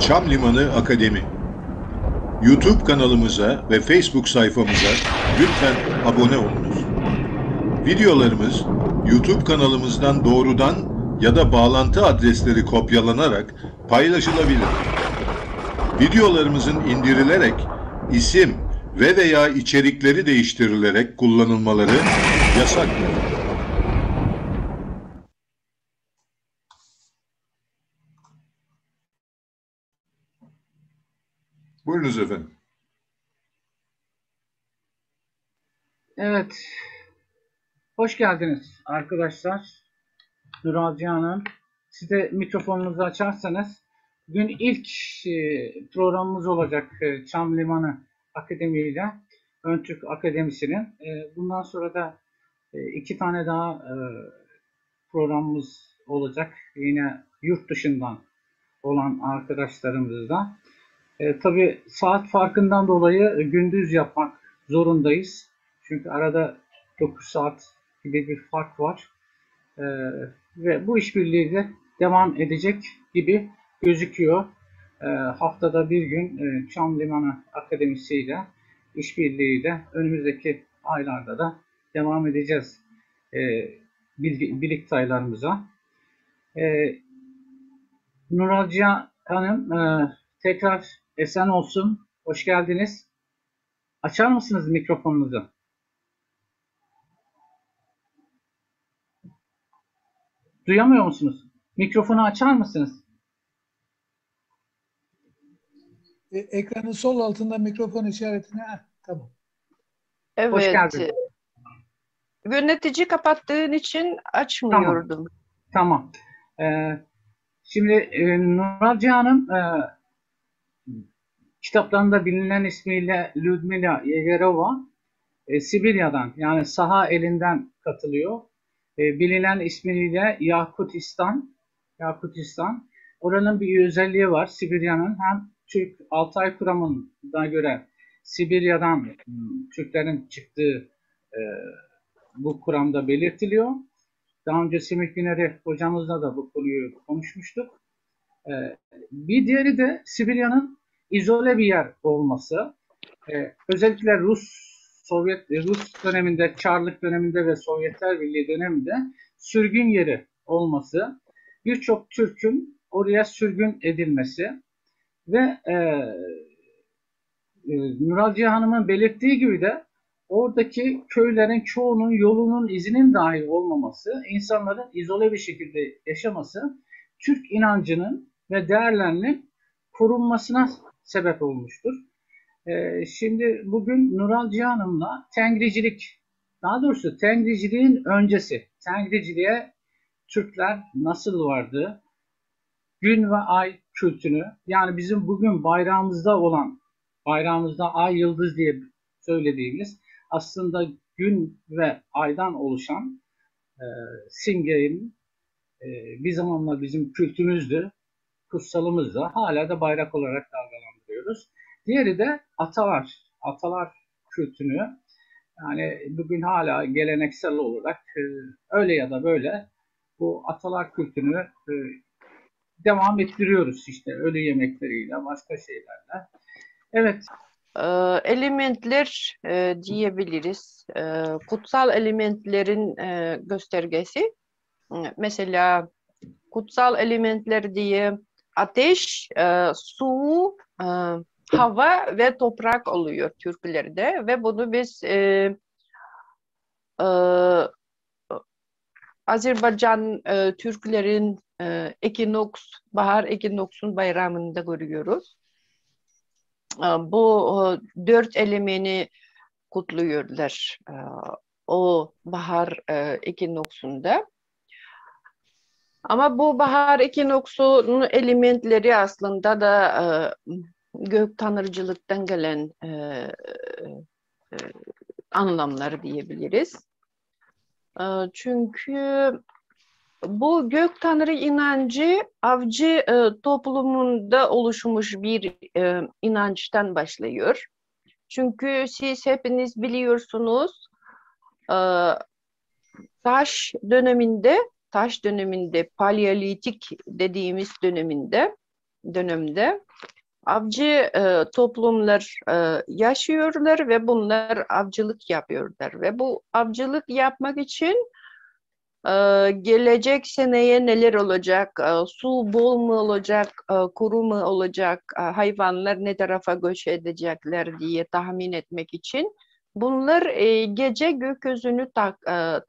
Çam Limanı Akademi YouTube kanalımıza ve Facebook sayfamıza lütfen abone olunuz. Videolarımız YouTube kanalımızdan doğrudan ya da bağlantı adresleri kopyalanarak paylaşılabilir. Videolarımızın indirilerek isim ve veya içerikleri değiştirilerek kullanılmaları yasaktır. Buyurunuz efendim. Evet, hoş geldiniz arkadaşlar. Nural Cihan'ın. Siz de mikrofonunuzu açarsanız, bugün ilk programımız olacak Çam Limanı Akademi ile Ön Türk Akademisi'nin. Bundan sonra da iki tane daha programımız olacak. Yine yurt dışından olan arkadaşlarımızla. Tabii saat farkından dolayı gündüz yapmak zorundayız. Çünkü arada 9 saat gibi bir fark var. Ve bu işbirliği de devam edecek gibi gözüküyor. Haftada bir gün Çam Limanı Akademisi ile işbirliğiyle önümüzdeki aylarda da devam edeceğiz birlikte aylarımıza. Nural Cihan Hanım, tekrar esen olsun. Hoş geldiniz. Açar mısınız mikrofonunuzu? Duyamıyor musunuz? Mikrofonu açar mısınız? Ekranın sol altında mikrofon işaretine. Tamam. Hoş Evet. geldiniz. Yönetici kapattığın için açmıyordum. Tamam. Şimdi Nural Cihan'ın kitaplarında bilinen ismiyle Lyudmila Yegerova Sibirya'dan, yani Saha elinden katılıyor. Bilinen ismiyle Yakutistan. Oranın bir özelliği var. Sibirya'nın hem Türk Altay kuramına göre Sibirya'dan Türklerin çıktığı bu kuramda belirtiliyor. Daha önce Semih Güner'i hocamızla da bu konuyu konuşmuştuk. Bir diğeri de Sibirya'nın izole bir yer olması. Özellikle Rus döneminde, Çarlık döneminde ve Sovyetler Birliği döneminde sürgün yeri olması, birçok Türk'ün oraya sürgün edilmesi ve Nural Cihan Hanım'ın belirttiği gibi de oradaki köylerin çoğunun yolunun izinin dahi olmaması, insanların izole bir şekilde yaşaması, Türk inancının ve değerlerinin korunmasına sebep olmuştur. Şimdi bugün Nural Cihan Hanım'la Tengricilik, daha doğrusu Tengriciliğin öncesi, Tengriciliğe Türkler nasıl vardı, gün ve ay kültünü, yani bizim bugün bayrağımızda ay yıldız diye söylediğimiz aslında gün ve aydan oluşan simgenin bir zamanlar bizim kültümüzdü, kutsalımızdı. Hala da bayrak olarak dalgalandırıyoruz. Diğeri de atalar kültünü, yani bugün hala geleneksel olarak öyle ya da böyle bu atalar kültünü devam ettiriyoruz, işte ölü yemekleriyle, başka şeylerle. Evet. Elementler diyebiliriz. Kutsal elementlerin göstergesi. Mesela kutsal elementler diye ateş, su, hava ve toprak oluyor Türklerde ve bunu biz Azerbaycan Türklerin bahar ekinoksun bayramında görüyoruz. Bu dört elemeni kutluyorlar o bahar ekinoksunda. Ama bu bahar ekinoksunun elementleri aslında da gök tanrıcılıktan gelen anlamlar diyebiliriz. Çünkü bu gök tanrı inancı avcı toplumunda oluşmuş bir inançtan başlıyor. Çünkü siz hepiniz biliyorsunuz taş döneminde Paleolitik dediğimiz döneminde dönemde avcı toplumlar yaşıyorlar ve bunlar avcılık yapıyorlar. Ve bu avcılık yapmak için gelecek seneye neler olacak, su bol mu olacak, kuru mu olacak, hayvanlar ne tarafa göç edecekler diye tahmin etmek için bunlar gece gökyüzünü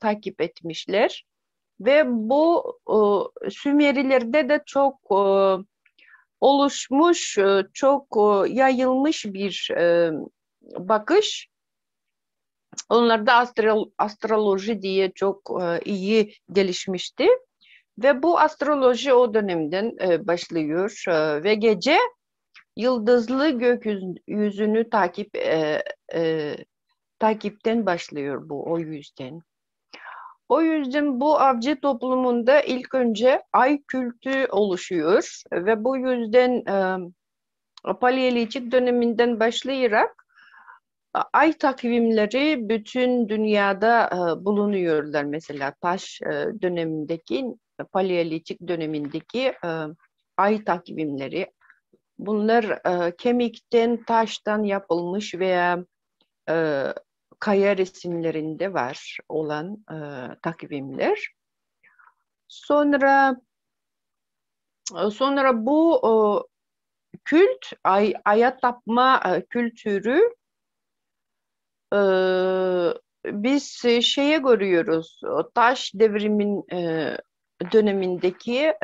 takip etmişler. Ve bu Sümerilerde de çok oluşmuş, çok yayılmış bir bakış. Onlarda astroloji diye çok iyi gelişmişti. Ve bu astroloji o dönemden başlıyor. Ve gece yıldızlı gökyüzünü takipten başlıyor bu o yüzden. O yüzden bu avcı toplumunda ilk önce ay kültü oluşuyor ve bu yüzden Paleolitik döneminden başlayarak ay takvimleri bütün dünyada bulunuyorlar. Mesela taş dönemindeki, Paleolitik dönemindeki ay takvimleri. Bunlar kemikten, taştan yapılmış veya kaya resimlerinde var olan takvimler. Sonra bu kült, aya tapma kültürü biz şeye görüyoruz, taş devrimin dönemindeki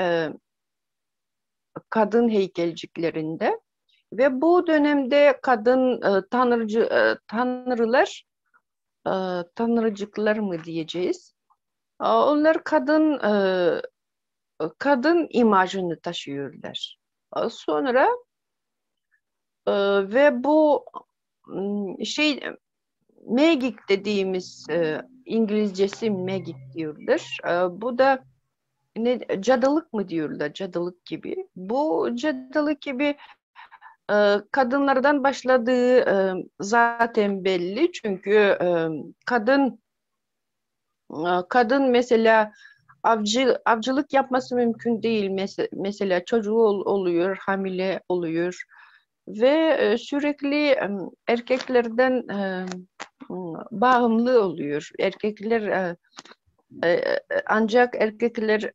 kadın heykelciklerinde ve bu dönemde kadın tanrılar, tanrıcıklar mı diyeceğiz? Onlar kadın imajını taşıyorlar. Sonra ve bu şey magic dediğimiz İngilizcesi magic diyorlar. Bu da cadılık mı diyorlar? Cadılık gibi. Bu cadılık gibi kadınlardan başladığı zaten belli. Çünkü kadın mesela avcılık yapması mümkün değil. Mesela çocuğu oluyor, hamile oluyor ve sürekli erkeklerden bağımlı oluyor. Ancak erkekler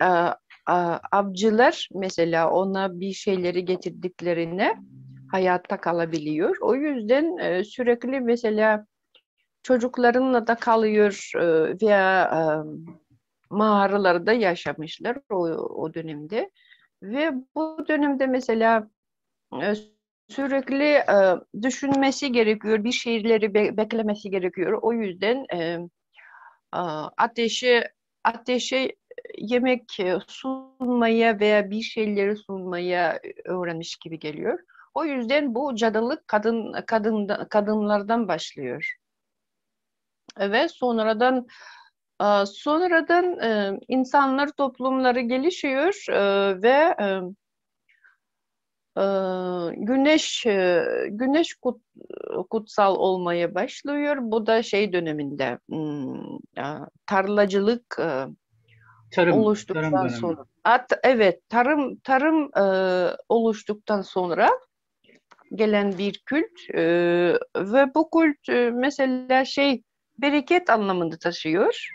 avcılar mesela ona bir şeyleri getirdiklerine hayatta kalabiliyor. O yüzden sürekli mesela çocuklarınla da kalıyor veya mağaralarda yaşamışlar o dönemde. Ve bu dönemde mesela sürekli düşünmesi gerekiyor, bir şeyleri beklemesi gerekiyor. O yüzden ateşe yemek sunmaya veya bir şeyleri sunmaya öğrenmiş gibi geliyor. O yüzden bu cadılık kadınlardan başlıyor. Ve sonradan insanlar toplumları gelişiyor ve güneş kutsal olmaya başlıyor. Bu da şey döneminde tarlacılık Tarım oluştuktan dönemi. sonra. Evet, tarım oluştuktan sonra gelen bir kült ve bu kült mesela bereket anlamında taşıyor.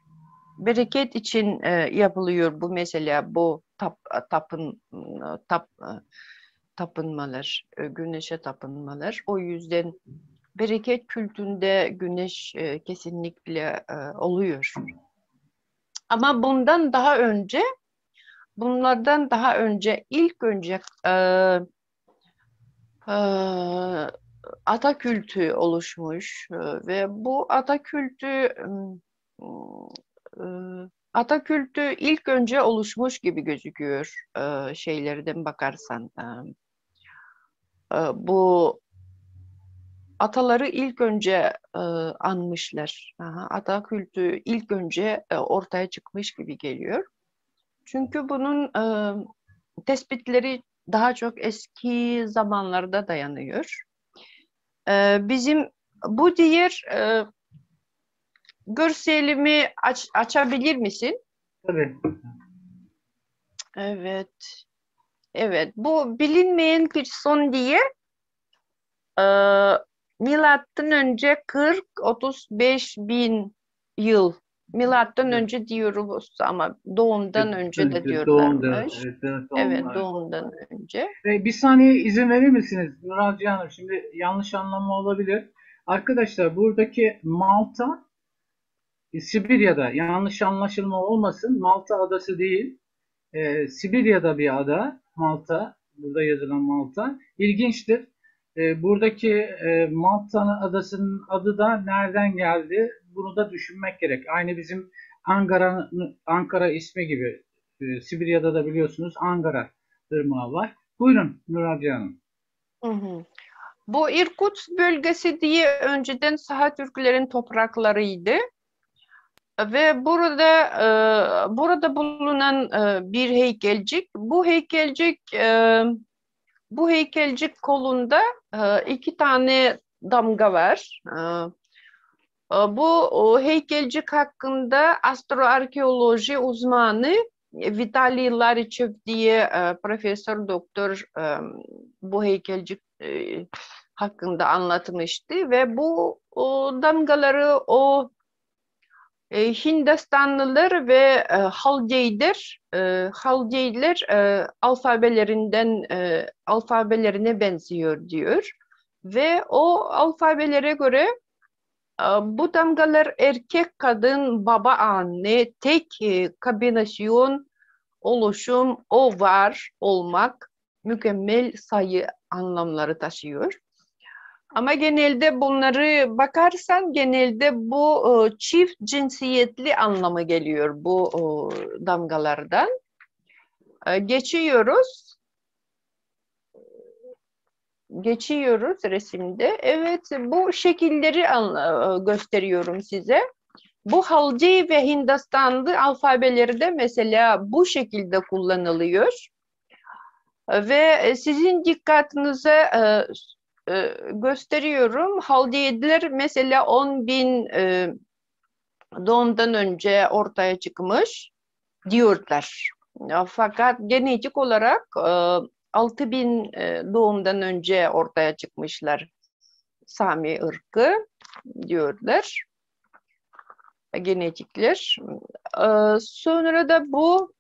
Bereket için yapılıyor bu mesela bu tapınmalar, güneşe tapınmalar. O yüzden bereket kültünde güneş kesinlikle oluyor. Ama bunlardan daha önce ilk önce e, ata kültü oluşmuş ve bu ata kültü ilk önce oluşmuş gibi gözüküyor şeylerden bakarsan. Bu ataları ilk önce anmışlar. Ata kültü ilk önce ortaya çıkmış gibi geliyor. Çünkü bunun tespitleri daha çok eski zamanlarda dayanıyor. Bizim bu diğer görselimi açabilir misin? Tabii. Evet. Evet, bu bilinmeyen person diye e, milattan önce 40-35 bin yıl. Milattan Evet. önce diyoruz ama doğumdan önce de Doğumda, diyorlarmış. evet, Evet, doğumlar. doğumdan önce. Bir saniye izin verir misiniz Nurhacı Hanım? Şimdi yanlış anlama olabilir. Arkadaşlar buradaki Malta, Sibirya'da yanlış anlaşılma olmasın. Malta adası değil. Sibirya'da bir ada. Malta. Burada yazılan Malta. İlginçtir. Buradaki Malta adasının adı da nereden geldi? Bunu da düşünmek gerek. Aynı bizim Ankara ismi gibi. Sibirya'da da biliyorsunuz Angara Irmağı var. Buyurun Nurhacı Hanım. Hı hı. Bu Irkutsk bölgesi diye önceden Saha Türklerin topraklarıydı. Ve burada bulunan bir heykelcik. Bu heykelcik kolunda iki tane damga var. Bu heykelcik hakkında astroarkeoloji uzmanı Vitaliy Larichev diye profesör doktor bu heykelcik hakkında anlatmıştı ve bu damgaları Hindistanlılar ve Haldeyler alfabelerine benziyor diyor. Ve o alfabelere göre bu damgalar erkek, kadın, baba, anne, tek kombinasyon, oluşum, o var, olmak, mükemmel sayı anlamları taşıyor. Ama genelde bunları bakarsan genelde bu çift cinsiyetli anlamı geliyor bu damgalardan. Geçiyoruz. Geçiyoruz resimde. Evet, bu şekilleri gösteriyorum size. Bu Halci ve Hindistanlı alfabeleri de mesela bu şekilde kullanılıyor. Ve sizin dikkatinize gösteriyorum. Haldiyeler mesela 10 bin doğumdan önce ortaya çıkmış diyorlar. Fakat genetik olarak 6 bin doğumdan önce ortaya çıkmışlar Sami ırkı diyorlar. Genetikler. Sonra da bu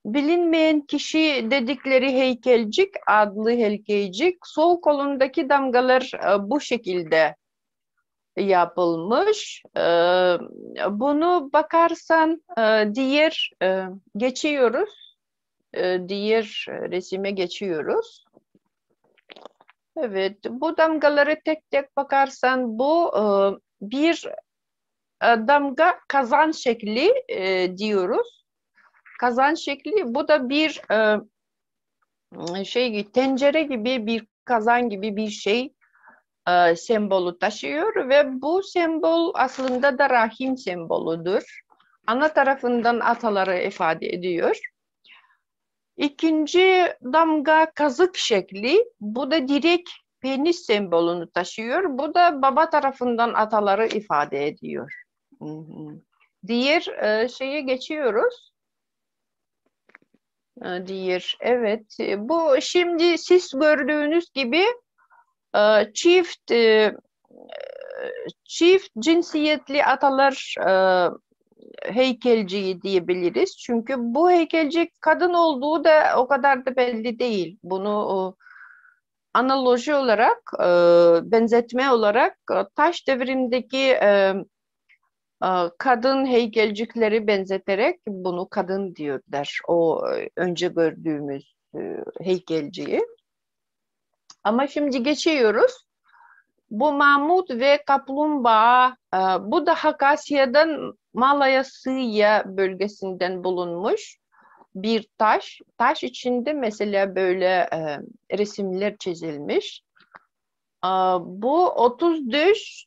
bilinmeyen kişi dedikleri heykelcik, adlı heykelcik, sol kolundaki damgalar bu şekilde yapılmış. Bunu bakarsan geçiyoruz. Diğer resime geçiyoruz. Evet, bu damgaları tek tek bakarsan bu bir damga kazan şekli diyoruz. Kazan şekli bu da bir tencere gibi bir kazan gibi bir şey sembolü taşıyor ve bu sembol aslında da rahim semboludur. Ana tarafından ataları ifade ediyor. İkinci damga kazık şekli, bu da direkt penis sembolünü taşıyor. Bu da baba tarafından ataları ifade ediyor. Diğer şeye geçiyoruz. Evet. Bu şimdi siz gördüğünüz gibi çift cinsiyetli atalar heykelciyi diyebiliriz. Çünkü bu heykelcik kadın olduğu da o kadar da belli değil. Bunu analoji olarak, benzetme olarak taş devrindeki kadın heykelcikleri benzeterek bunu kadın diyorlar. O önce gördüğümüz heykelciyi. Ama şimdi geçiyoruz. Bu mamut ve kaplumbağa, bu da Hakasya'dan Malaya bölgesinden bulunmuş bir taş. Taş içinde mesela böyle resimler çizilmiş. Bu 33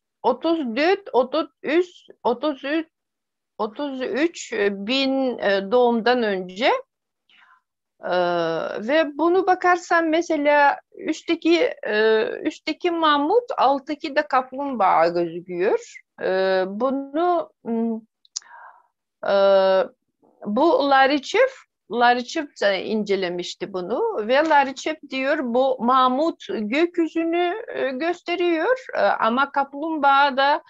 bin doğumdan önce. Ve bunu bakarsan mesela üstteki mamut, alttaki de kaplumbağa gözüküyor. Bunu bu Larichev Lariçip de incelemişti bunu ve Lariçip diyor bu mamut gökyüzünü gösteriyor ama kaplumbağa da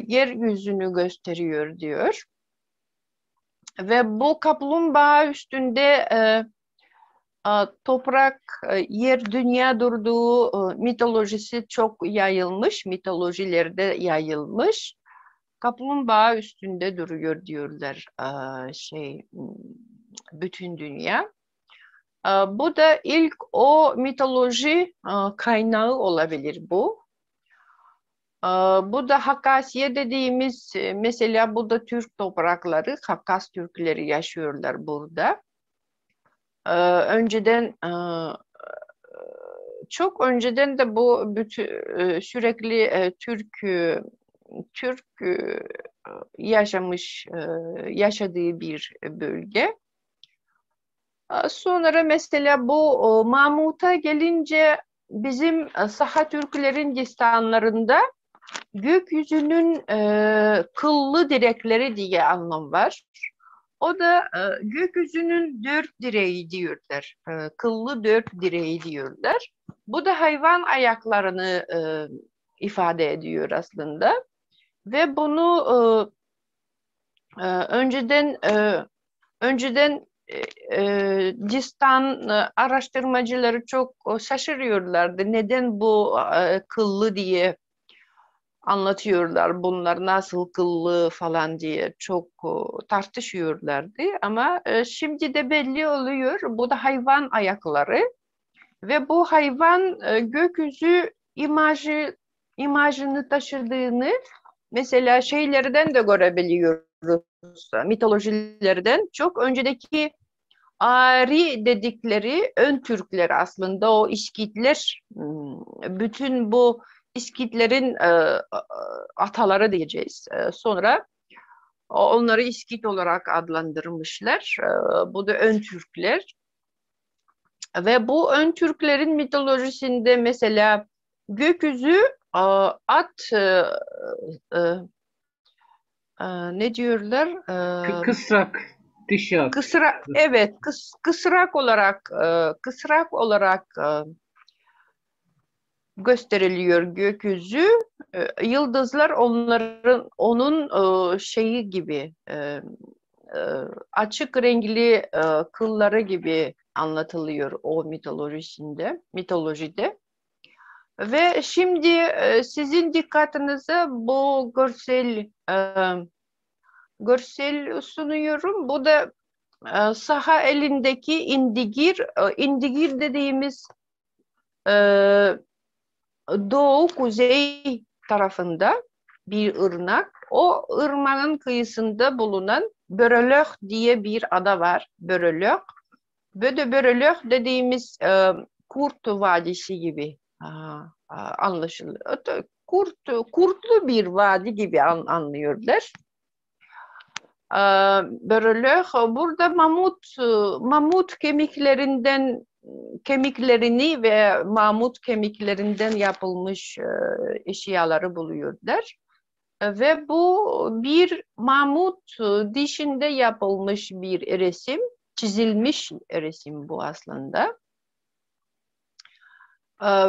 yeryüzünü gösteriyor diyor. Ve bu kaplumbağa üstünde toprak, yer, dünya durduğu mitolojisi çok yayılmış, mitolojilerde yayılmış. Kaplumbağa üstünde duruyor diyorlar bütün dünya. Bu da ilk o mitoloji kaynağı olabilir bu. Bu da Hakasya dediğimiz mesela bu da Türk toprakları, Hakkas Türkleri yaşıyorlar burada. Önceden çok önceden de bu sürekli Türk yaşadığı bir bölge. Sonra mesela bu Mahmut'a gelince bizim Saha Türklerin destanlarında gökyüzünün kıllı direkleri diye anlam var. O da gökyüzünün dört direği diyorlar. Kıllı dört direği diyorlar. Bu da hayvan ayaklarını ifade ediyor aslında. Ve bunu önceden distan araştırmacıları çok şaşırıyorlardı. Neden bu kıllı diye anlatıyorlar, bunlar nasıl kıllı falan diye çok tartışıyorlardı. Ama şimdi de belli oluyor. Bu da hayvan ayakları ve bu hayvan gökyüzü imajını taşıdığını mesela şeylerden de görebiliyoruz. Mitolojilerden çok öncedeki Ari dedikleri ön Türkler aslında o İskitler bütün bu İskitlerin ataları diyeceğiz. Sonra onları İskit olarak adlandırmışlar. Bu da ön Türkler. Ve bu ön Türklerin mitolojisinde mesela gökyüzü at ne diyorlar? Kısrak, dişi at. Evet, kısrak olarak gösteriliyor gökyüzü. Yıldızlar onun şeyi gibi açık renkli kılları gibi anlatılıyor o mitolojide. Ve şimdi sizin dikkatinize bu görsel sunuyorum. Bu da Saha elindeki indigir. İndigir dediğimiz doğu kuzey tarafında bir ırmak. O ırmağın kıyısında bulunan Börölök diye bir ada var. Börölök. Böyle Börölök dediğimiz Kurt Vadisi gibi anlaşılıyor. Kurtlu bir vadi gibi anlıyorlar. Börölök burada mamut kemiklerini ve mamut kemiklerinden yapılmış eşyaları buluyorlar. Ve bu bir mamut dişinde yapılmış bir resim, çizilmiş resim bu aslında.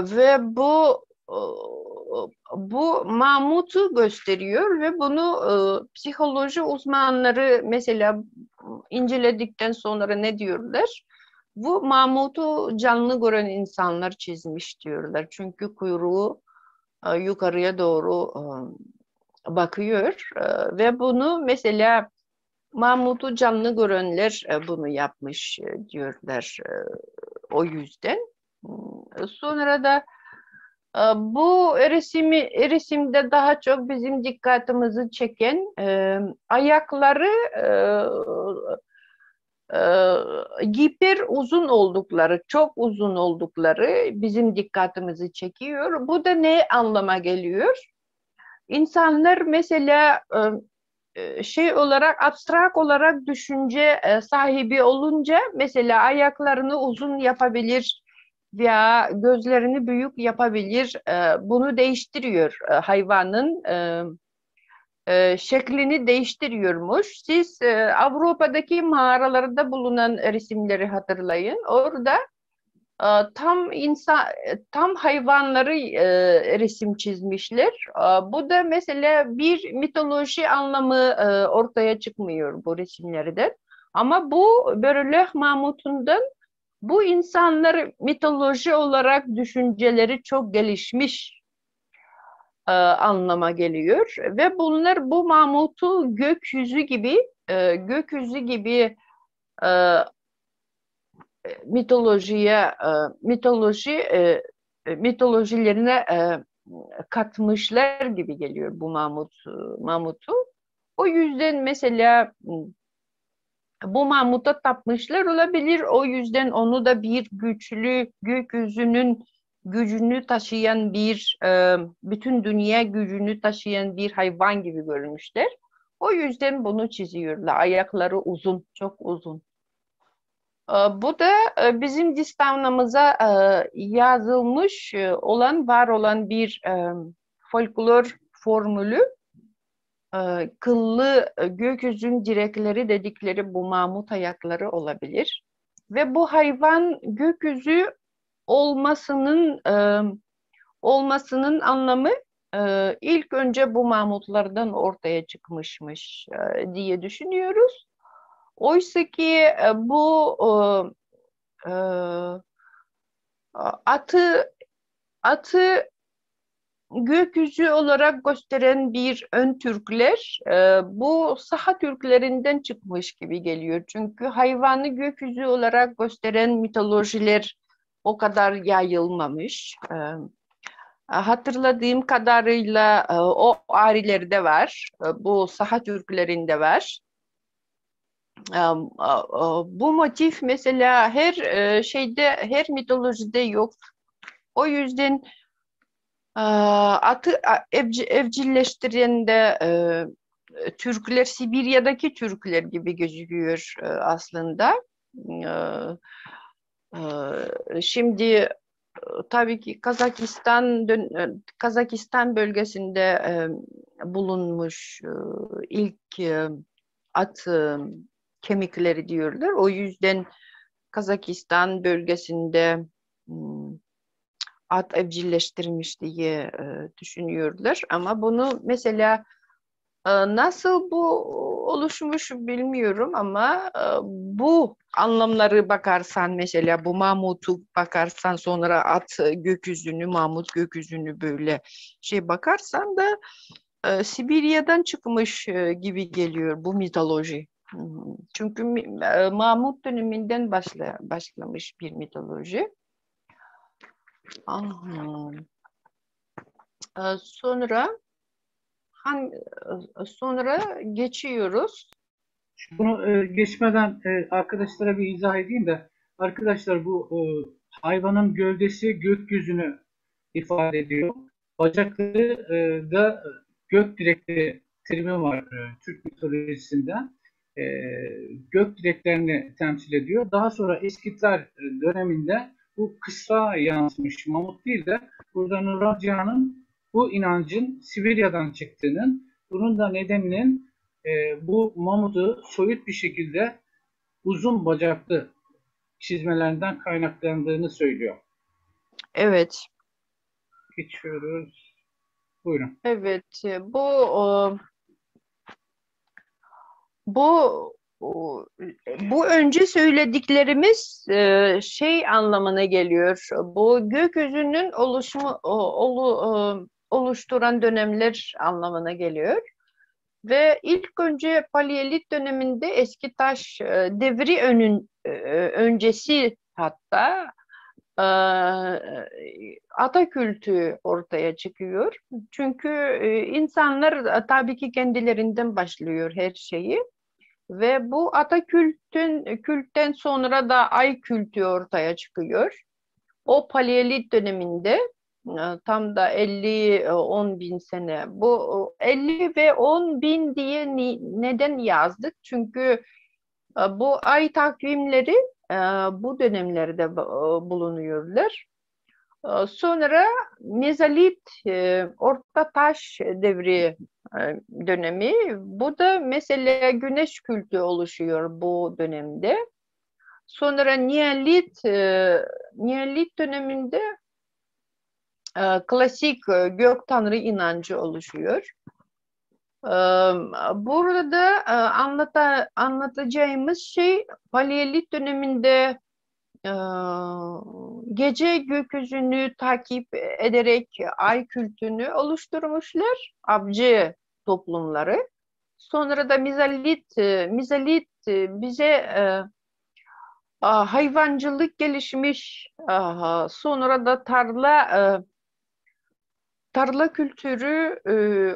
Ve bu mamutu gösteriyor ve bunu psikoloji uzmanları mesela inceledikten sonra ne diyorlar? Bu mamutu canlı gören insanlar çizmiş diyorlar. Çünkü kuyruğu yukarıya doğru bakıyor ve bunu mesela mamutu canlı görenler bunu yapmış diyorlar o yüzden. Sonra da bu resimde daha çok bizim dikkatimizi çeken ayakları hiper uzun oldukları, çok uzun oldukları bizim dikkatimizi çekiyor. Bu da ne anlama geliyor? İnsanlar mesela abstrak olarak düşünce sahibi olunca mesela ayaklarını uzun yapabilir veya gözlerini büyük yapabilir. Bunu değiştiriyor hayvanın şeklini değiştiriyormuş. Siz Avrupa'daki mağaralarda bulunan resimleri hatırlayın. Orada tam hayvanları resim çizmişler. Bu da mesela bir mitoloji anlamı ortaya çıkmıyor bu resimlerde. Ama bu Börüleh Mahmut'undan bu insanlar mitoloji olarak düşünceleri çok gelişmiş anlama geliyor ve bunlar bu Mahmut'u gökyüzü gibi e, mitolojilerine katmışlar gibi geliyor bu Mahmut'u. O yüzden mesela bu Mahmut'a tapmışlar olabilir. O yüzden onu da bir güçlü gökyüzünün gücünü taşıyan bütün dünya gücünü taşıyan bir hayvan gibi görmüşler. O yüzden bunu çiziyorlar. Ayakları uzun, çok uzun. Bu da bizim distanımıza yazılmış var olan bir folklor formülü. Kıllı gökyüzünün direkleri dedikleri bu mamut ayakları olabilir. Ve bu hayvan gökyüzü olmasının anlamı ilk önce bu mamutlardan ortaya çıkmışmış diye düşünüyoruz. Oysa ki bu e, atı gökyüzü olarak gösteren bir ön Türkler bu Saha Türklerinden çıkmış gibi geliyor. Çünkü hayvanı gökyüzü olarak gösteren mitolojiler o kadar yayılmamış. Hatırladığım kadarıyla o Arilerde var, bu Saha Türklerinde var. Bu motif mesela her mitolojide yok. O yüzden atı evcilleştiren de Türkler, Sibirya'daki Türkler gibi gözüküyor aslında. Şimdi tabii ki Kazakistan bölgesinde bulunmuş ilk at kemikleri diyorlar. O yüzden Kazakistan bölgesinde at evcilleştirilmiş diye düşünüyorlar. Ama bunu mesela nasıl bu oluşmuş bilmiyorum ama bu anlamları bakarsan mesela bu Mahmut'u bakarsan sonra at gökyüzünü, Mahmut gökyüzünü böyle bakarsan da Sibirya'dan çıkmış gibi geliyor bu mitoloji. Çünkü Mahmut döneminden başlamış bir mitoloji. Aha. Sonra sonra geçiyoruz. Bunu geçmeden arkadaşlara bir izah edeyim de arkadaşlar bu hayvanın gövdesi gökyüzünü ifade ediyor. Bacakları da gök direkleri terimi var Türk mitolojisinde. Gök direklerini temsil ediyor. Daha sonra Eskiler döneminde bu kısa yansımış mamut değil de burada Nuracıhan'ın bu inancın Sibirya'dan çıktığının, bunun da nedeninin bu mamutu soyut bir şekilde uzun bacaklı çizmelerinden kaynaklandığını söylüyor. Evet. Geçiyoruz. Buyurun. Evet. Bu önce söylediklerimiz anlamına geliyor. Bu gökyüzünün oluşturan dönemler anlamına geliyor. Ve ilk önce Paleolit döneminde eski taş devri öncesi hatta ata kültü ortaya çıkıyor. Çünkü insanlar tabii ki kendilerinden başlıyor her şeyi. Ve bu ata kültten sonra da ay kültü ortaya çıkıyor. O Paleolit döneminde tam da 50-10 bin sene. Bu 50 ve 10 bin diye neden yazdık? Çünkü bu ay takvimleri bu dönemlerde bulunuyorlar. Sonra Mezolit, Orta Taş devri dönemi. Bu da mesela güneş kültü oluşuyor bu dönemde. Sonra Neolit döneminde klasik gök tanrı inancı oluşuyor. Burada anlatacağımız şey Paleolit döneminde e, gece gökyüzünü takip ederek ay kültünü oluşturmuşlar, avcı toplumları. Sonra da Mezolit bize hayvancılık gelişmiş, sonra da tarla kültürü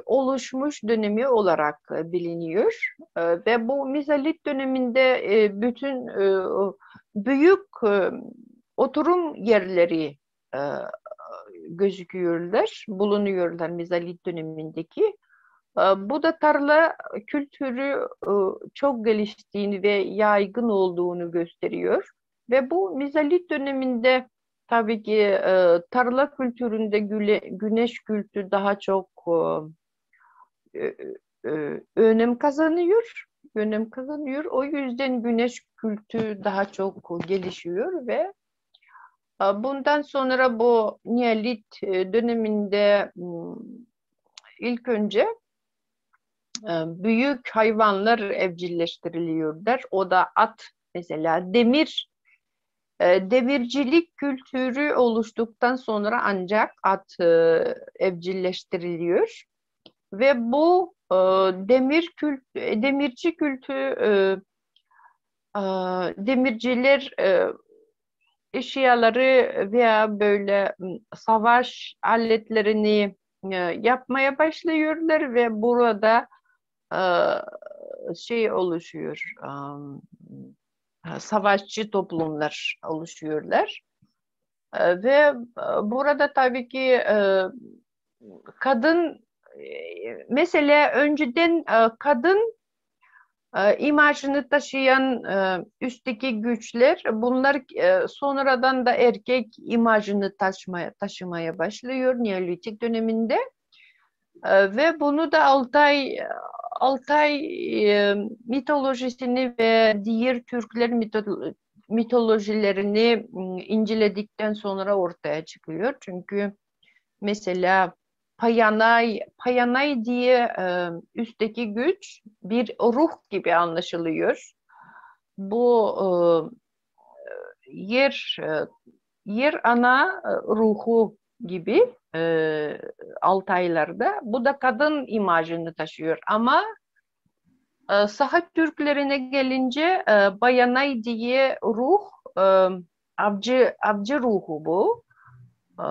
oluşmuş dönemi olarak biliniyor. Ve bu Mezolit döneminde bütün büyük oturum yerleri e, gözüküyorlar, bulunuyorlar Mezolit dönemindeki. Bu da tarla kültürü çok geliştiğini ve yaygın olduğunu gösteriyor. Ve bu Mezolit döneminde tabii ki tarla kültüründe güneş kültü daha çok e, önem kazanıyor. Önem kazanıyor. O yüzden güneş kültü daha çok gelişiyor ve bundan sonra bu Neolit döneminde ilk önce büyük hayvanlar evcilleştiriliyorlar. O da at mesela demircilik kültürü oluştuktan sonra ancak at evcilleştiriliyor. Ve bu demirci kültü demirciler eşyaları veya böyle savaş aletlerini yapmaya başlıyorlar ve burada şey oluşuyor, savaşçı toplumlar oluşuyorlar. Ve burada tabii ki kadın mesela önceden kadın imajını taşıyan üstteki güçler bunlar sonradan da erkek imajını taşımaya başlıyor Neolitik döneminde. Ve bunu da Altay mitolojisini ve diğer Türkler mitolojilerini inceledikten sonra ortaya çıkıyor. Çünkü mesela Payanay diye üstteki güç bir ruh gibi anlaşılıyor. Bu yer yer ana ruhu gibi Altaylarda. Bu da kadın imajını taşıyor. Ama saha Türklerine gelince Bayanay diye ruh avcı ruhu bu. E,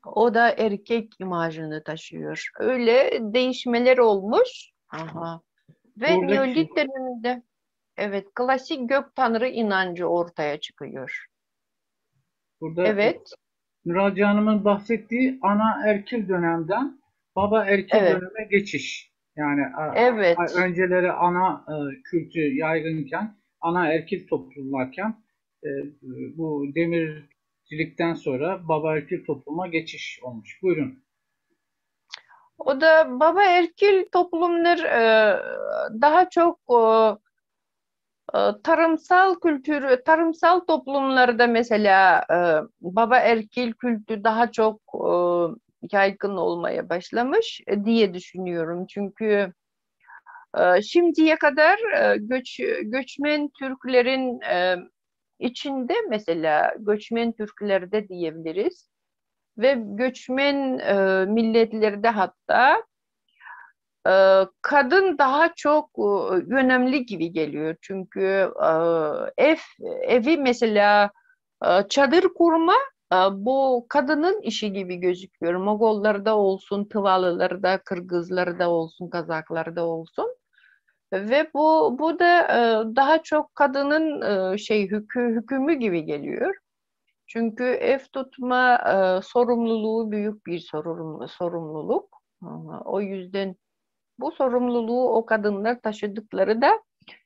O da erkek imajını taşıyor. Öyle değişmeler olmuş. Aha. Ve Buradaki Neolit döneminde evet klasik gök tanrı inancı ortaya çıkıyor. burada Evet, Nuralcı Hanım'ın bahsettiği ana erkil dönemden baba erkil evet, döneme geçiş. Yani evet. önceleri ana kültü yaygınken, ana erkil toplumlarken bu demircilikten sonra baba erkil topluma geçiş olmuş. Buyurun. O da baba erkil toplumlar daha çok tarımsal kültürü, tarımsal toplumlarda mesela baba erkil kültü daha çok yaygın olmaya başlamış diye düşünüyorum. Çünkü şimdiye kadar göçmen Türklerin içinde mesela göçmen Türklerde diyebiliriz ve göçmen milletlerde hatta kadın daha çok önemli gibi geliyor. Çünkü evi mesela çadır kurma bu kadının işi gibi gözüküyor. Mogollarda olsun, Tıvalılarda, Kırgızlarda olsun, Kazaklarda olsun. Ve bu da daha çok kadının hükmü gibi geliyor. Çünkü ev tutma sorumluluğu büyük bir sorumluluk. O yüzden bu sorumluluğu o kadınlar taşıdıkları da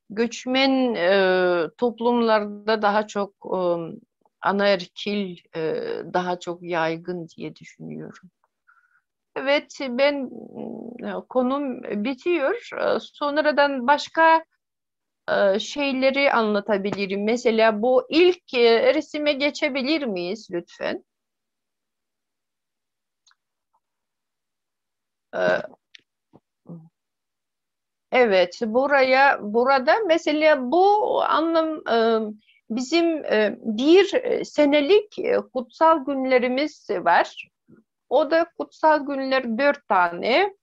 göçmen toplumlarda daha çok anaerkil daha çok yaygın diye düşünüyorum. Evet, ben konum bitiyor. Sonradan başka şeyleri anlatabilirim. Mesela bu ilk resime geçebilir miyiz lütfen? E, Evet, burada mesela bu anlam bizim bir senelik kutsal günlerimiz var. O da kutsal günler 4 tane.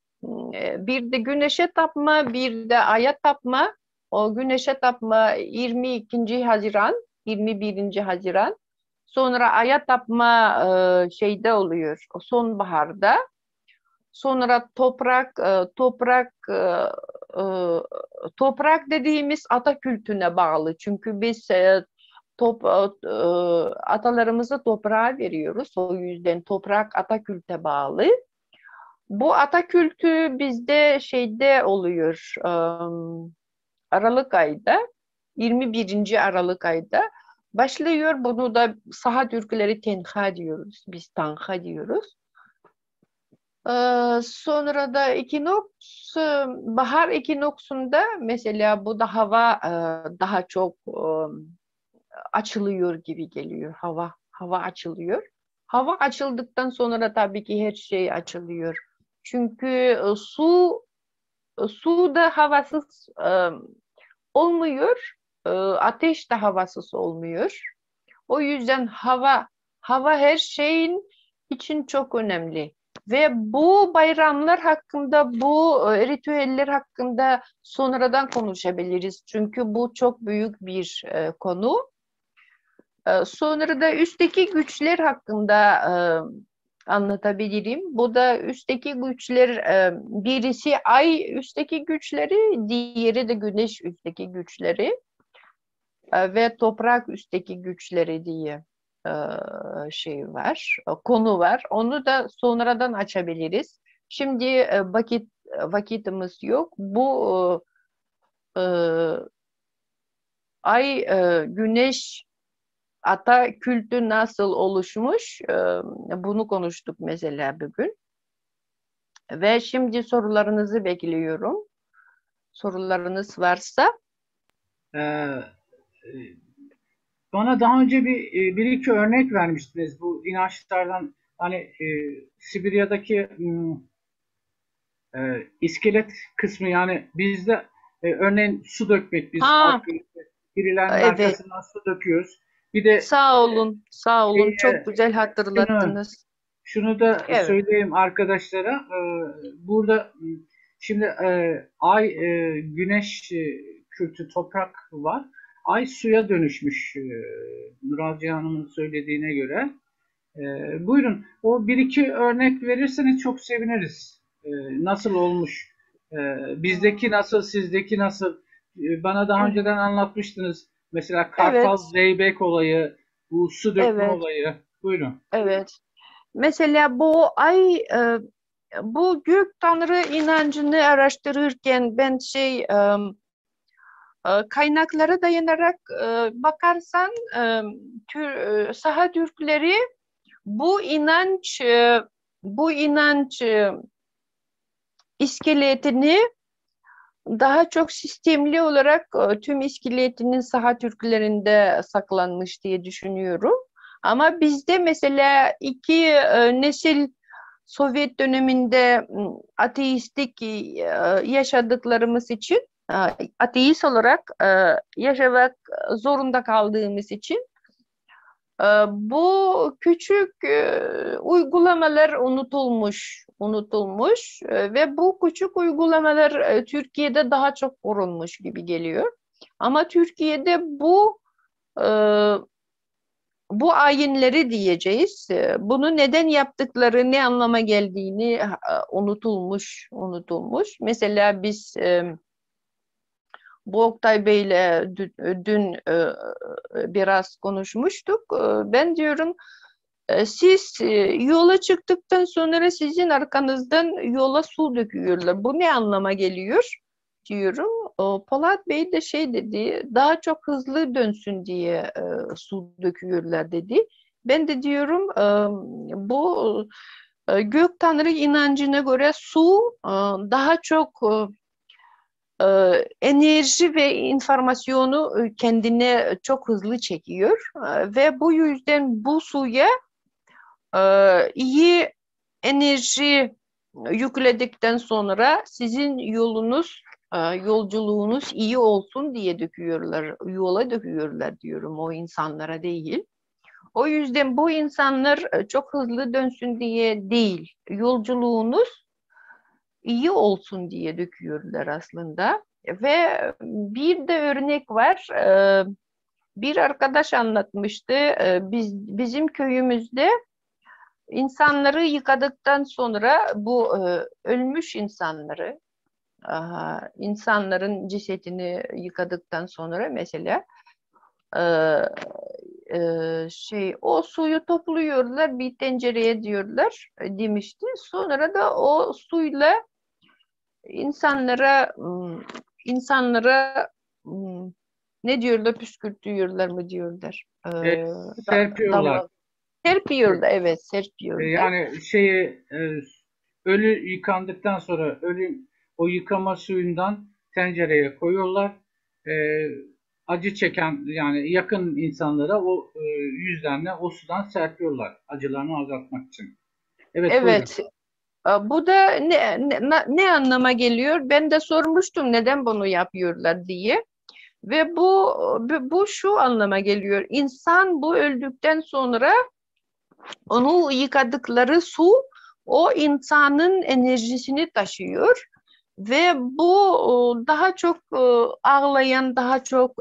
Bir de güneşe tapma, bir de aya tapma. O güneşe tapma 22. Haziran, 21. Haziran. Sonra aya tapma şeyde oluyor, sonbaharda. Sonra e, toprak dediğimiz ata kültüne bağlı. Çünkü biz atalarımızı toprağa veriyoruz. O yüzden toprak ata külte bağlı. Bu ata kültü bizde şeyde oluyor. Aralık ayda, 21. Aralık ayda başlıyor. Bunu da saha türküleri tenha diyoruz. Biz tanha diyoruz. Sonra da bahar ekinoksunda mesela bu da hava daha çok açılıyor gibi geliyor. Hava açılıyor. Hava açıldıktan sonra tabii ki her şey açılıyor. Çünkü su da havasız olmuyor. Ateş de havasız olmuyor. O yüzden hava her şeyin için çok önemli. Ve bu bayramlar hakkında, bu ritüeller hakkında sonradan konuşabiliriz. Çünkü bu çok büyük bir konu. Sonra da üstteki güçler hakkında anlatabilirim. Bu da üstteki güçler, birisi ay üstteki güçleri, diğeri de güneş üstteki güçleri ve toprak üstteki güçleri diye e, şey var, konu var. Onu da sonradan açabiliriz. Şimdi vakitimiz yok. Bu e, ay, güneş ata kültü nasıl oluşmuş? Bunu konuştuk mesela bugün. Ve şimdi sorularınızı bekliyorum. Sorularınız varsa. Ee, Bana daha önce bir iki örnek vermiştiniz bu inançlardan. Hani Sibirya'daki iskelet kısmı, yani bizde örneğin su dökmek, biz Ha, birilerinin evet. arkasından su döküyoruz. Bir de Sağ olun, sağ olun. Çok e, güzel şunu hatırlattınız. şunu da Evet, söyleyeyim arkadaşlara. Burada şimdi ay, güneş, kültü, toprak var. Ay suya dönüşmüş, Nuralcı Hanım'ın söylediğine göre. Buyurun. O bir iki örnek verirseniz çok seviniriz. Nasıl olmuş? Bizdeki nasıl, sizdeki nasıl? Bana daha önceden anlatmıştınız. Mesela Kartal evet, Zeybek olayı, bu su dökme evet, olayı. Buyurun. evet. Mesela bu gök tanrı inancını araştırırken ben kaynaklara dayanarak bakarsan saha Türkleri bu inanç e, bu inanç iskeletini daha çok sistemli olarak tüm iskeletinin saha Türklerinde saklanmış diye düşünüyorum. Ama bizde mesela iki nesil Sovyet döneminde ateistik yaşadıklarımız için, ateist olarak yaşamak zorunda kaldığımız için bu küçük uygulamalar unutulmuş ve bu küçük uygulamalar Türkiye'de daha çok korunmuş gibi geliyor. Ama Türkiye'de e, bu ayinleri diyeceğiz. Bunu neden yaptıkları, ne anlama geldiğini unutulmuş. Mesela biz bu Oktay Bey'le dün biraz konuşmuştuk. Ben diyorum, siz yola çıktıktan sonra sizin arkanızdan yola su döküyorlar. Bu ne anlama geliyor diyorum. Polat Bey de şey dedi, daha çok hızlı dönsün diye su döküyorlar dedi. Ben de diyorum, bu Gök Tanrı inancına göre su daha çok enerji ve informasyonu kendine çok hızlı çekiyor. Ve bu yüzden bu suya iyi enerji yükledikten sonra sizin yolculuğunuz iyi olsun diye döküyorlar, yola döküyorlar diyorum, o insanlara değil. O yüzden bu insanlar çok hızlı dönsün diye değil, yolculuğunuz iyi olsun diye döküyorlar aslında. Ve bir de örnek var. Bir arkadaş anlatmıştı. Bizim köyümüzde insanları yıkadıktan sonra bu ölmüş insanların cesedini yıkadıktan sonra mesela o suyu topluyorlar, bir tencereye diyorlar demişti. Sonra da o suyla insanlara ne diyorlar, püskürtüyorlar mı diyorlar. Serpiyorlar. Serpiyorlar, evet, serpiyorlar. Yani ölü yıkandıktan sonra o yıkama suyundan tencereye koyuyorlar. Acı çeken, yani yakın insanlara o yüzlerine o sudan serpiyorlar acılarını azaltmak için. Evet, Evet. buyurun. Bu da ne anlama geliyor? Ben de sormuştum neden bunu yapıyorlar diye. Ve bu şu anlama geliyor. İnsan bu öldükten sonra onu yıkadıkları su o insanın enerjisini taşıyor. Ve bu daha çok ağlayan, daha çok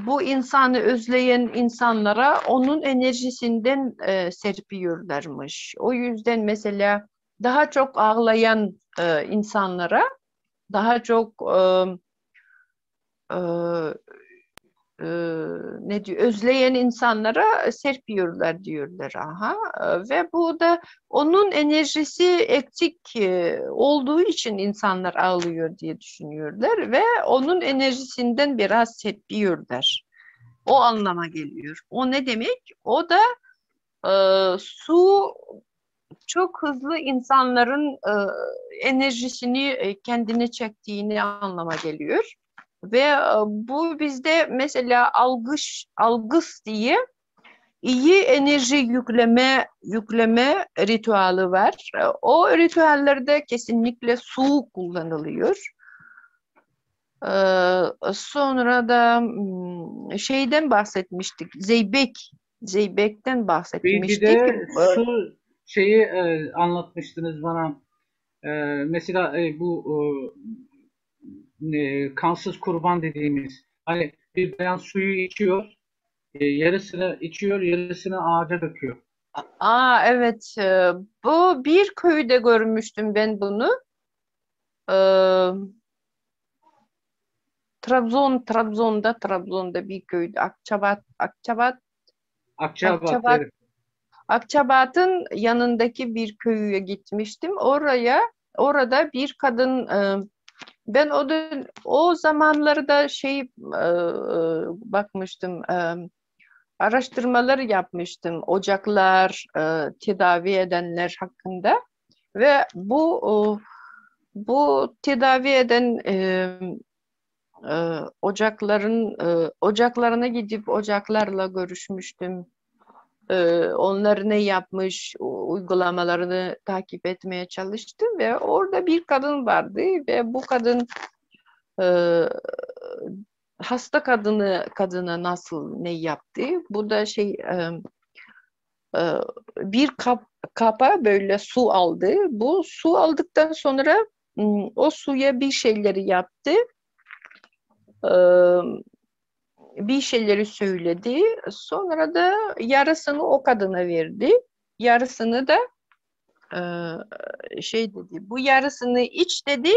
bu insanı özleyen insanlara onun enerjisinden serpiyorlarmış. O yüzden mesela daha çok ağlayan insanlara, daha çok e, ne diyor, özleyen insanlara serpiyorlar diyorlar. Ve bu da onun enerjisi eksik olduğu için insanlar ağlıyor diye düşünüyorlar ve onun enerjisinden biraz serpiyorlar. O anlama geliyor. O ne demek? O da su çok hızlı insanların enerjisini kendine çektiğini anlama geliyor. Ve bu bizde mesela algıs diye iyi enerji yükleme ritüeli var. O ritüellerde kesinlikle su kullanılıyor. Sonra da şeyden bahsetmiştik. Zeybek'ten Bir bahsetmiştik. de su anlatmıştınız bana. Mesela bu kansız kurban dediğimiz, hani bir bayan suyu içiyor, yarısını içiyor, yarısını ağaca döküyor. Evet, bu bir köyde görmüştüm ben bunu. Ee, Trabzon'da bir köyde, Akçaabat, Akçabat, evet. Akçabat'ın yanındaki bir köye gitmiştim. Orada bir kadın, ben o zamanlarda bakmıştım, araştırmalar yapmıştım, ocaklar, tedavi edenler hakkında ve bu tedavi eden ocaklarına gidip ocaklarla görüşmüştüm. Onlar ne yapmış, uygulamalarını takip etmeye çalıştım ve orada bir kadın vardı ve bu kadın e, hasta kadına nasıl ne yaptı? Bu da e, bir kapa böyle su aldı. Bu su aldıktan sonra o suya bir şeyleri yaptı. Bir şeyleri söyledi. Sonra da yarısını o kadına verdi. Yarısını da dedi. Bu yarısını iç dedi.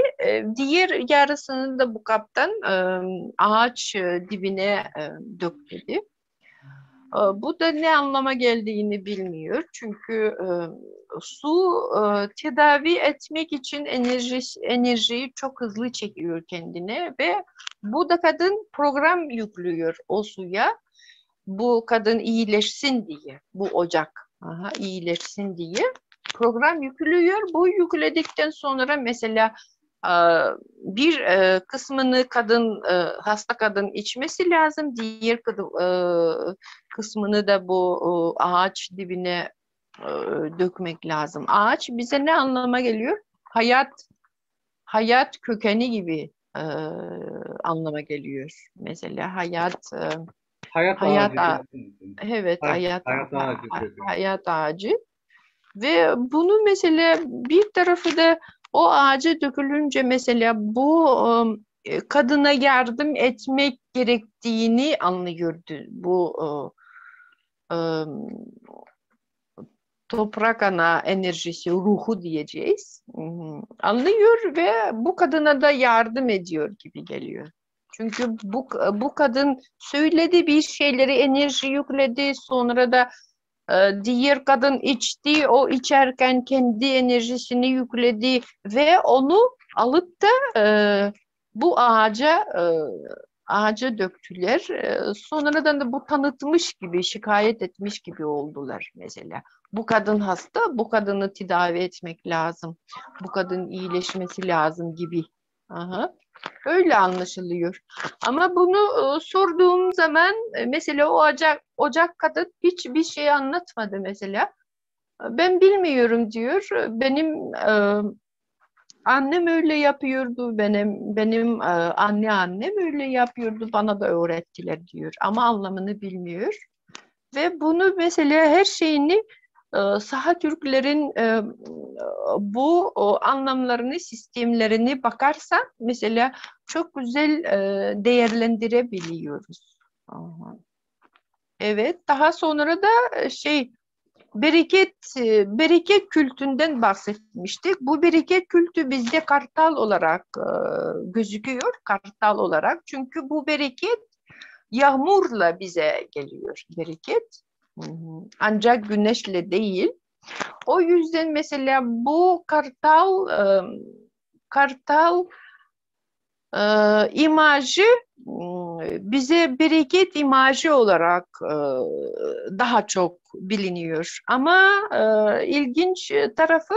Diğer yarısını da bu kaptan ağaç dibine dök dedi. Bu da ne anlama geldiğini bilmiyor. Çünkü su tedavi etmek için enerjiyi çok hızlı çekiyor kendine ve bu da kadın program yüklüyor o suya. Bu kadın iyileşsin diye bu ocak Aha, iyileşsin diye program yüklüyor. Bu yükledikten sonra mesela e, bir kısmını hasta kadın içmesi lazım. Diğer kısmını da bu ağaç dibine e, dökmek lazım. Ağaç bize ne anlama geliyor? Hayat kökeni gibi anlama geliyor. Mesela Hayat hayat ağacı a- diyorsunuz. evet Hayat ağacı sözü. hayat ağacı ve bunu mesela bir tarafı da o ağaca dökülünce mesela bu kadına yardım etmek gerektiğini anlıyordu. Bu e, toprak ana enerjisi, ruhu diyeceğiz. Anlıyor ve bu kadına da yardım ediyor gibi geliyor. Çünkü bu kadın söyledi bir şeyleri, enerji yükledi, sonra da diğer kadın içti, o içerken kendi enerjisini yükledi ve onu alıp da bu ağaca döktüler. Sonradan da bu tanıtmış gibi, şikayet etmiş gibi oldular mesela. Bu kadın hasta, bu kadını tedavi etmek lazım. Bu kadın iyileşmesi lazım gibi. Aha. Öyle anlaşılıyor. Ama bunu sorduğum zaman mesela ocak kadın hiçbir şey anlatmadı mesela. Ben bilmiyorum diyor. Benim annem öyle yapıyordu. Benim annem öyle yapıyordu. Bana da öğrettiler diyor. Ama anlamını bilmiyor. Ve bunu mesela her şeyini Saha Türklerin bu anlamlarını, sistemlerini bakarsan mesela çok güzel değerlendirebiliyoruz. Aha. Evet, daha sonra da bereket kültünden bahsetmiştik. Bu bereket kültü bizde kartal olarak gözüküyor, kartal olarak. Çünkü bu bereket yağmurla bize geliyor bereket. Ancak güneşle değil. O yüzden mesela bu kartal imajı bize bereket imajı olarak daha çok biliniyor. Ama ilginç tarafı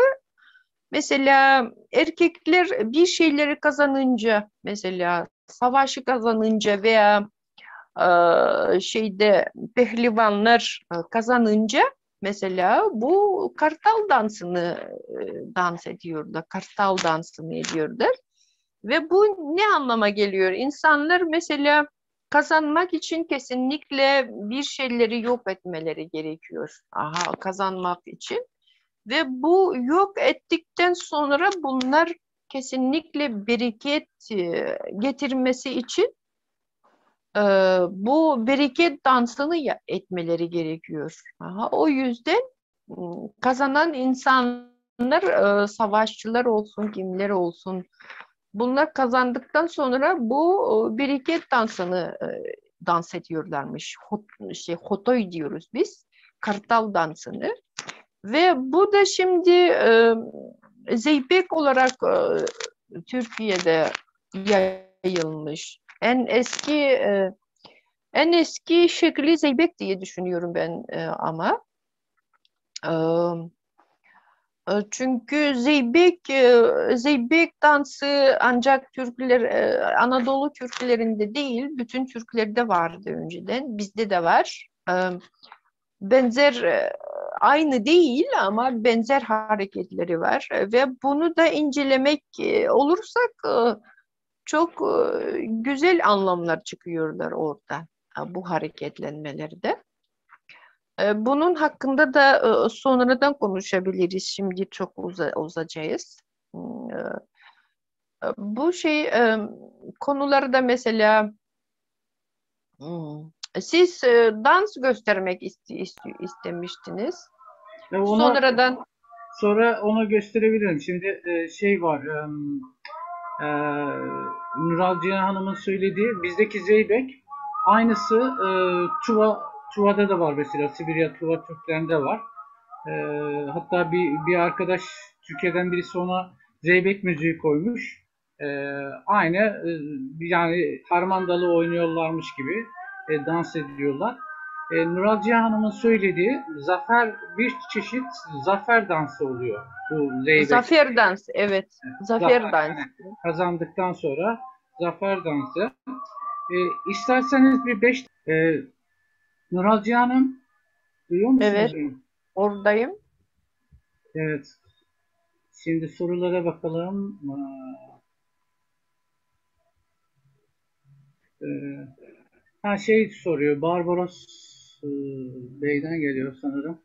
mesela erkekler bir şeyleri kazanınca mesela savaşı kazanınca veya pehlivanlar kazanınca mesela bu kartal dansını dans ediyorlar, kartal dansını ediyorlar. Ve bu ne anlama geliyor? İnsanlar mesela kazanmak için kesinlikle bir şeyleri yok etmeleri gerekiyor. Aha, kazanmak için. Ve bu yok ettikten sonra bunlar kesinlikle bereket getirmesi için e, bu bereket dansını etmeleri gerekiyor. Aha, o yüzden kazanan insanlar savaşçılar olsun, kimler olsun bunlar kazandıktan sonra bu bereket dansını dans ediyorlarmış. Hotoy diyoruz biz. Kartal dansını. Ve bu da şimdi zeybek olarak Türkiye'de yayılmış. En eski şekli zeybek diye düşünüyorum ben ama. E, Çünkü zeybek dansı ancak Anadolu Türklerinde değil, bütün Türklerde vardı önceden. Bizde de var. Benzer, aynı değil ama benzer hareketleri var. Ve bunu da incelemek olursak çok güzel anlamlar çıkıyorlar orada, bu hareketlenmelerde. Bunun hakkında da sonradan konuşabiliriz. Şimdi çok uzayacağız. Bu konuları da mesela siz dans göstermek istemiştiniz. Ve Sonradan sonra onu gösterebilirim. Şimdi var. E, Nural Cihan Hanım'ın söylediği bizdeki zeybek aynısı Tuva'da da var mesela. Sibirya Tuva Türklerinde var. Hatta bir arkadaş Türkiye'den birisi ona zeybek müziği koymuş. Aynı yani harmandalı oynuyorlarmış gibi dans ediyorlar. Nuralciye Hanım'ın söylediği zafer bir çeşit zafer dansı oluyor. Bu Zeybek. Zafer dansı, evet. Zafer Zafer dansı. yani kazandıktan sonra zafer dansı. İsterseniz bir 5 Nuralciye Hanım duyuyor musunuz Evet, beni? oradayım. Evet. Şimdi sorulara bakalım. Şey soruyor. Barbaros Bey'den geliyor sanırım.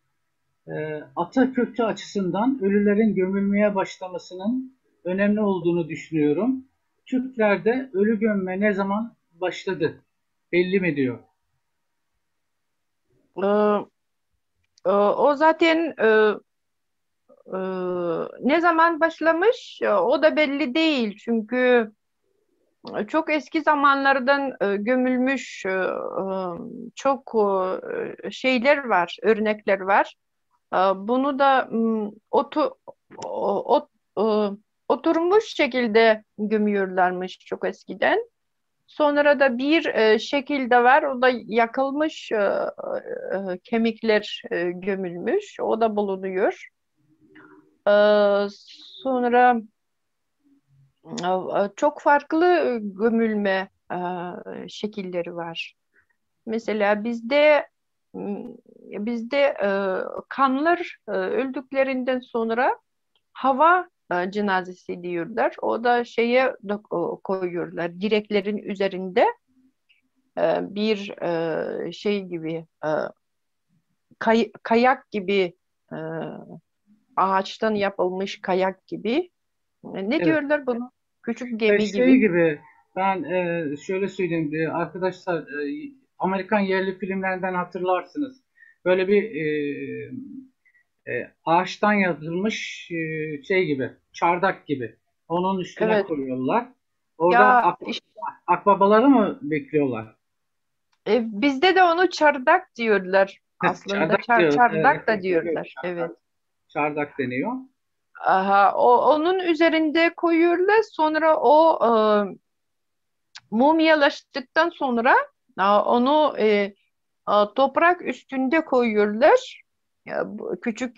Atatürkçü açısından ölülerin gömülmeye başlamasının önemli olduğunu düşünüyorum. Türklerde ölü gömme ne zaman başladı? Belli mi diyor? Ee, O zaten e, ne zaman başlamış o da belli değil. Çünkü çok eski zamanlardan gömülmüş çok şeyler var, örnekler var. Bunu da o- e, oturmuş şekilde gömüyorlarmış çok eskiden. Sonra da bir şekilde var, o da yakılmış kemikler gömülmüş, o da bulunuyor. Sonra çok farklı gömülme şekilleri var. Mesela bizde kanlar öldüklerinden sonra hava cenazesi diyorlar. O da koyuyorlar. Direklerin üzerinde bir şey gibi kayak gibi e, ağaçtan yapılmış kayak gibi. Ne Evet. diyorlar bunu? Küçük gemi Şey gibi. gibi ben şöyle söyleyeyim arkadaşlar Amerikan yerli filmlerinden hatırlarsınız. Böyle bir ağaçtan yapılmış şey gibi, çardak gibi. Onun üstüne Evet. koyuyorlar. Orada Ya işte, akbabaları mı bekliyorlar? bizde de onu çardak diyorlar. Aslında Çardak diyoruz. çardak da Evet, yok, diyorlar. Evet. çardak deniyor. Aha, onun üzerinde koyuyorlar. Sonra o mumyalaştıktan sonra onu toprak üstünde koyuyorlar. Ya, bu küçük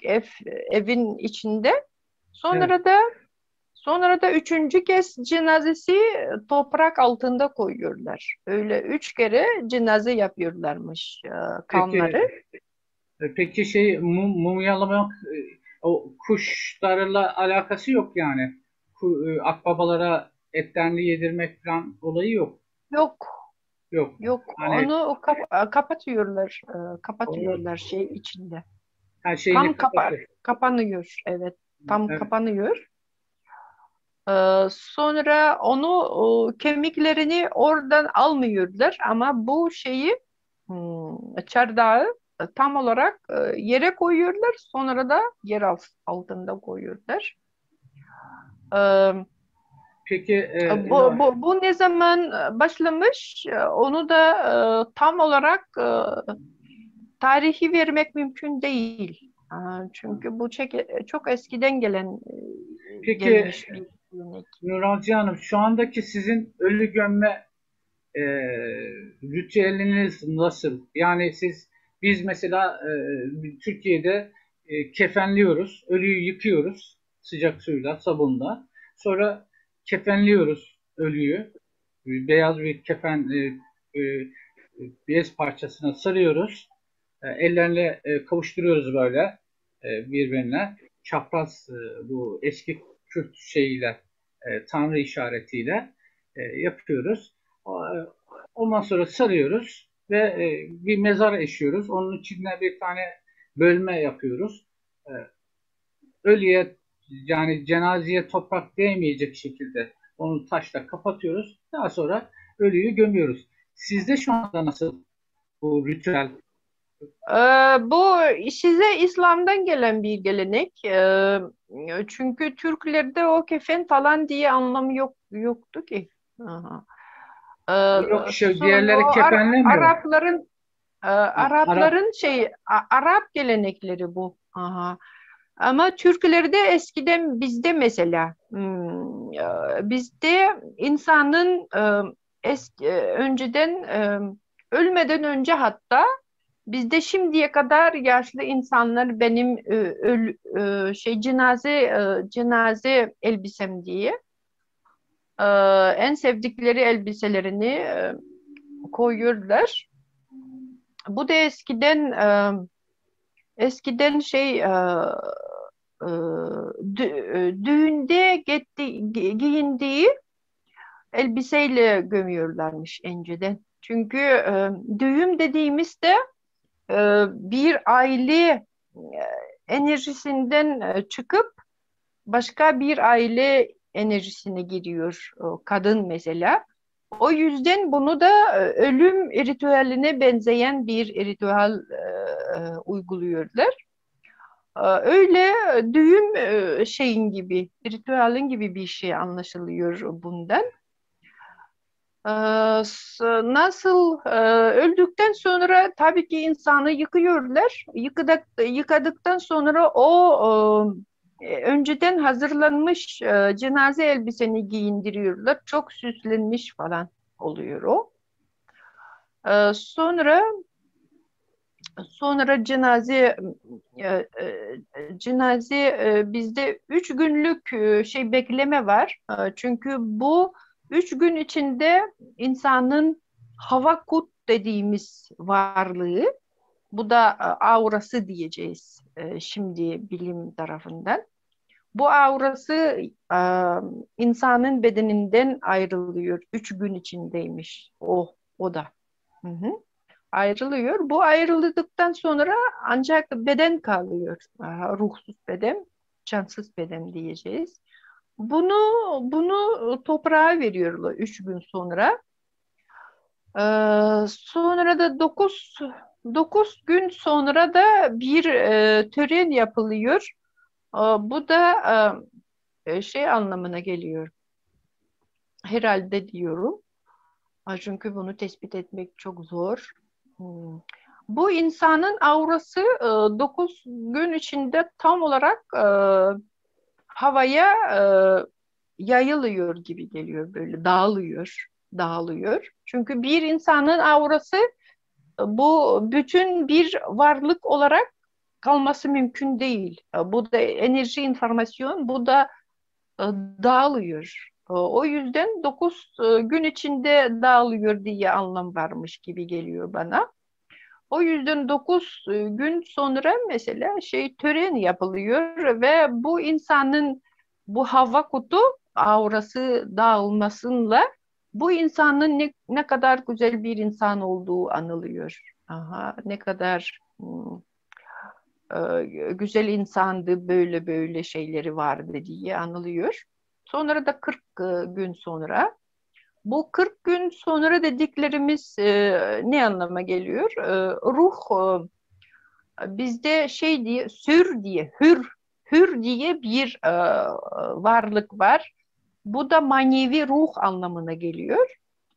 evin içinde. Evet. Sonra da sonra da üçüncü kez cenazesi toprak altında koyuyorlar. Öyle 3 kere cenaze yapıyorlarmış Peki kanları. peki şey mumyalamak o kuşlarla alakası yok yani. Akbabalara etlerini yedirmek falan olayı yok. Yok, Yok. yok. Hani Onu kapatıyorlar, o kapatıyorlar şey içinde. her şeyini Tam kapatır. kapanıyor, evet. Tam Evet. kapanıyor. Sonra onu kemiklerini oradan almıyorlar ama bu şeyi çardağı tam olarak yere koyuyorlar. Sonra da yer altında koyuyorlar. Ee, Peki bu ne zaman başlamış? Onu da tam olarak tarihi vermek mümkün değil. Çünkü bu çok eskiden peki gelmiş bir gelenek. Nuralcı Hanım şu andaki sizin ölü gömme e, ritüeliniz nasıl? Yani biz mesela Türkiye'de kefenliyoruz, ölüyü yıkıyoruz sıcak suyla, sabunla. Sonra kefenliyoruz ölüyü. Beyaz bir kefen bez parçasına sarıyoruz. Ellerle kavuşturuyoruz böyle birbirine. Çapraz bu eski Kürt şeyiyle, Tanrı işaretiyle yapıyoruz. Ondan sonra sarıyoruz ve bir mezar eşiyoruz. Onun içine bir tane bölme yapıyoruz. E, Ölüye yani cenazeye toprak değmeyecek şekilde onu taşla kapatıyoruz. Daha sonra ölüyü gömüyoruz. Sizde şu anda nasıl bu ritüel? Bu size İslam'dan gelen bir gelenek. Çünkü Türklerde o kefen falan diye anlamı yoktu ki. Aha. Yok Sonra diğerleri kefenlemiyor. Arap Arapların Arap gelenekleri bu. Aha. Ama Türklerde eskiden bizde mesela bizde insanın önceden ölmeden önce hatta Bizde şimdiye kadar yaşlı insanlar benim cenaze elbisem diye e, en sevdikleri elbiselerini koyuyorlar. Bu da eskiden e, düğünde giyindiği elbiseyle gömüyorlarmış önceden. Çünkü düğün dediğimizde bir aile enerjisinden çıkıp başka bir aile enerjisine giriyor kadın mesela. O yüzden bunu da ölüm ritüeline benzeyen bir ritüel uyguluyorlar. Öyle düğüm şeyin gibi, ritüelin gibi bir şey anlaşılıyor bundan. Nasıl öldükten sonra tabii ki insanı yıkıyorlar. Yıkadıktan sonra önceden hazırlanmış cenaze elbiseni giyindiriyorlar. Çok süslenmiş falan oluyor o. Ee, sonra sonra cenaze bizde 3 günlük bekleme var. Çünkü bu 3 gün içinde insanın havakut dediğimiz varlığı, bu da aurası diyeceğiz şimdi bilim tarafından. Bu aurası e, insanın bedeninden ayrılıyor. 3 gün içindeymiş o da. Hı hı, ayrılıyor. Bu ayrıldıktan sonra ancak beden kalıyor. Ruhsuz beden, cansız beden diyeceğiz. Bunu bunu toprağa veriyorlar 3 gün sonra. Sonra da dokuz gün sonra da bir tören yapılıyor. Bu da şey anlamına geliyor. Herhalde diyorum. Çünkü bunu tespit etmek çok zor. Hmm. Bu insanın aurası 9 gün içinde tam olarak havaya yayılıyor gibi geliyor, böyle dağılıyor. Çünkü bir insanın aurası bu bütün bir varlık olarak kalması mümkün değil. Bu da enerji, informasyon, bu da e, dağılıyor. O yüzden 9 gün içinde dağılıyor diye anlam varmış gibi geliyor bana. O yüzden 9 gün sonra mesela tören yapılıyor ve bu insanın bu hava kutu aurası dağılmasıyla bu insanın ne kadar güzel bir insan olduğu anılıyor. Aha, ne kadar güzel insandı, böyle böyle şeyleri vardı diye anılıyor. Sonra da 40 gün sonra. Bu 40 gün sonra dediklerimiz ne anlama geliyor? Ruh bizde hür diye bir varlık var. Bu da manevi ruh anlamına geliyor.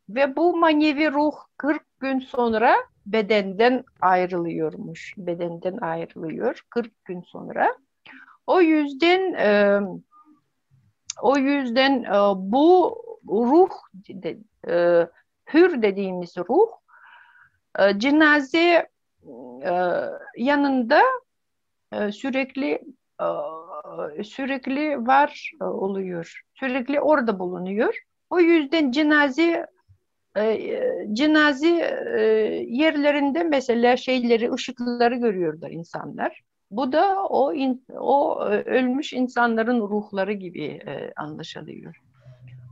Ve bu manevi ruh 40 gün sonra bedenden ayrılıyormuş. Bedenden ayrılıyor 40 gün sonra. O yüzden bu ruh e, hür dediğimiz ruh cenaze e, yanında sürekli var oluyor. Sürekli orada bulunuyor. O yüzden cenaze yerlerinde mesela ışıkları görüyorlar insanlar. Bu da ölmüş insanların ruhları gibi anlaşılıyor.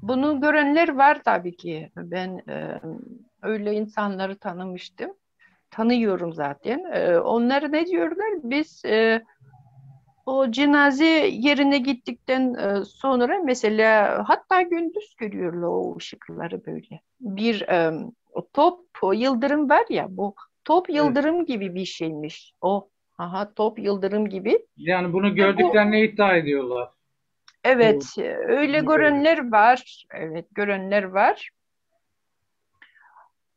Bunu görenler var tabii ki. Ben öyle insanları tanımıştım. Tanıyorum zaten. Onlar ne diyorlar? Biz o cenaze yerine gittikten sonra mesela hatta gündüz görüyorlar o ışıkları böyle. Bir o top, o yıldırım var ya, bu top Evet. yıldırım gibi bir şeymiş. Aha, top yıldırım gibi. Yani bunu Ve bu gördüklerini iddia ediyorlar. evet, Bu, öyle bunu gördük. görenler var. Evet, görenler var.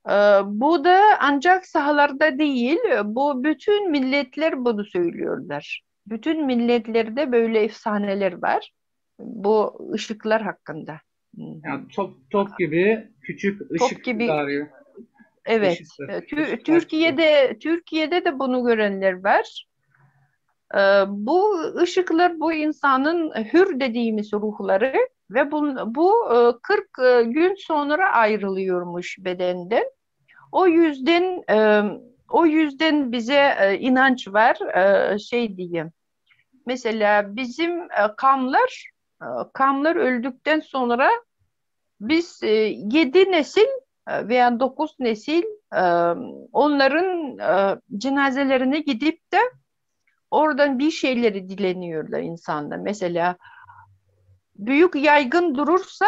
Ee, Bu da ancak sahalarda değil, bu bütün milletler bunu söylüyorlar. Bütün milletlerde böyle efsaneler var. Bu ışıklar hakkında. Hı hı. Yani top gibi küçük Top ışık gibi civarı. Evet. Işıklar. Işıklar. Türkiye'de de bunu görenler var. Bu ışıklar bu insanın hür dediğimiz ruhları ve bu 40 gün sonra ayrılıyormuş bedenden. O yüzden o yüzden bize inanç var, şey diyeyim. Mesela bizim kamlar öldükten sonra biz 7 nesil veya 9 nesil e, onların cenazelerine gidip de oradan bir şeyleri dileniyorlar insanlar. Mesela büyük yaygın durursa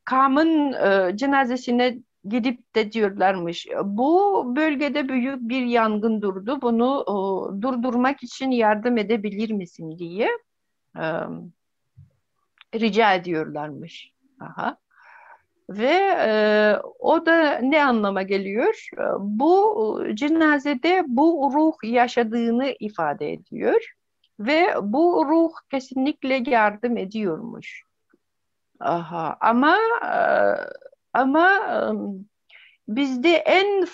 Kam'ın cenazesine gidip de diyorlarmış. Bu bölgede büyük bir yangın durdu. Bunu durdurmak için yardım edebilir misin diye e, rica ediyorlarmış. Aha. Ve o da ne anlama geliyor? Bu cenazede bu ruh yaşadığını ifade ediyor. Ve bu ruh kesinlikle yardım ediyormuş. Aha. Ama bizde en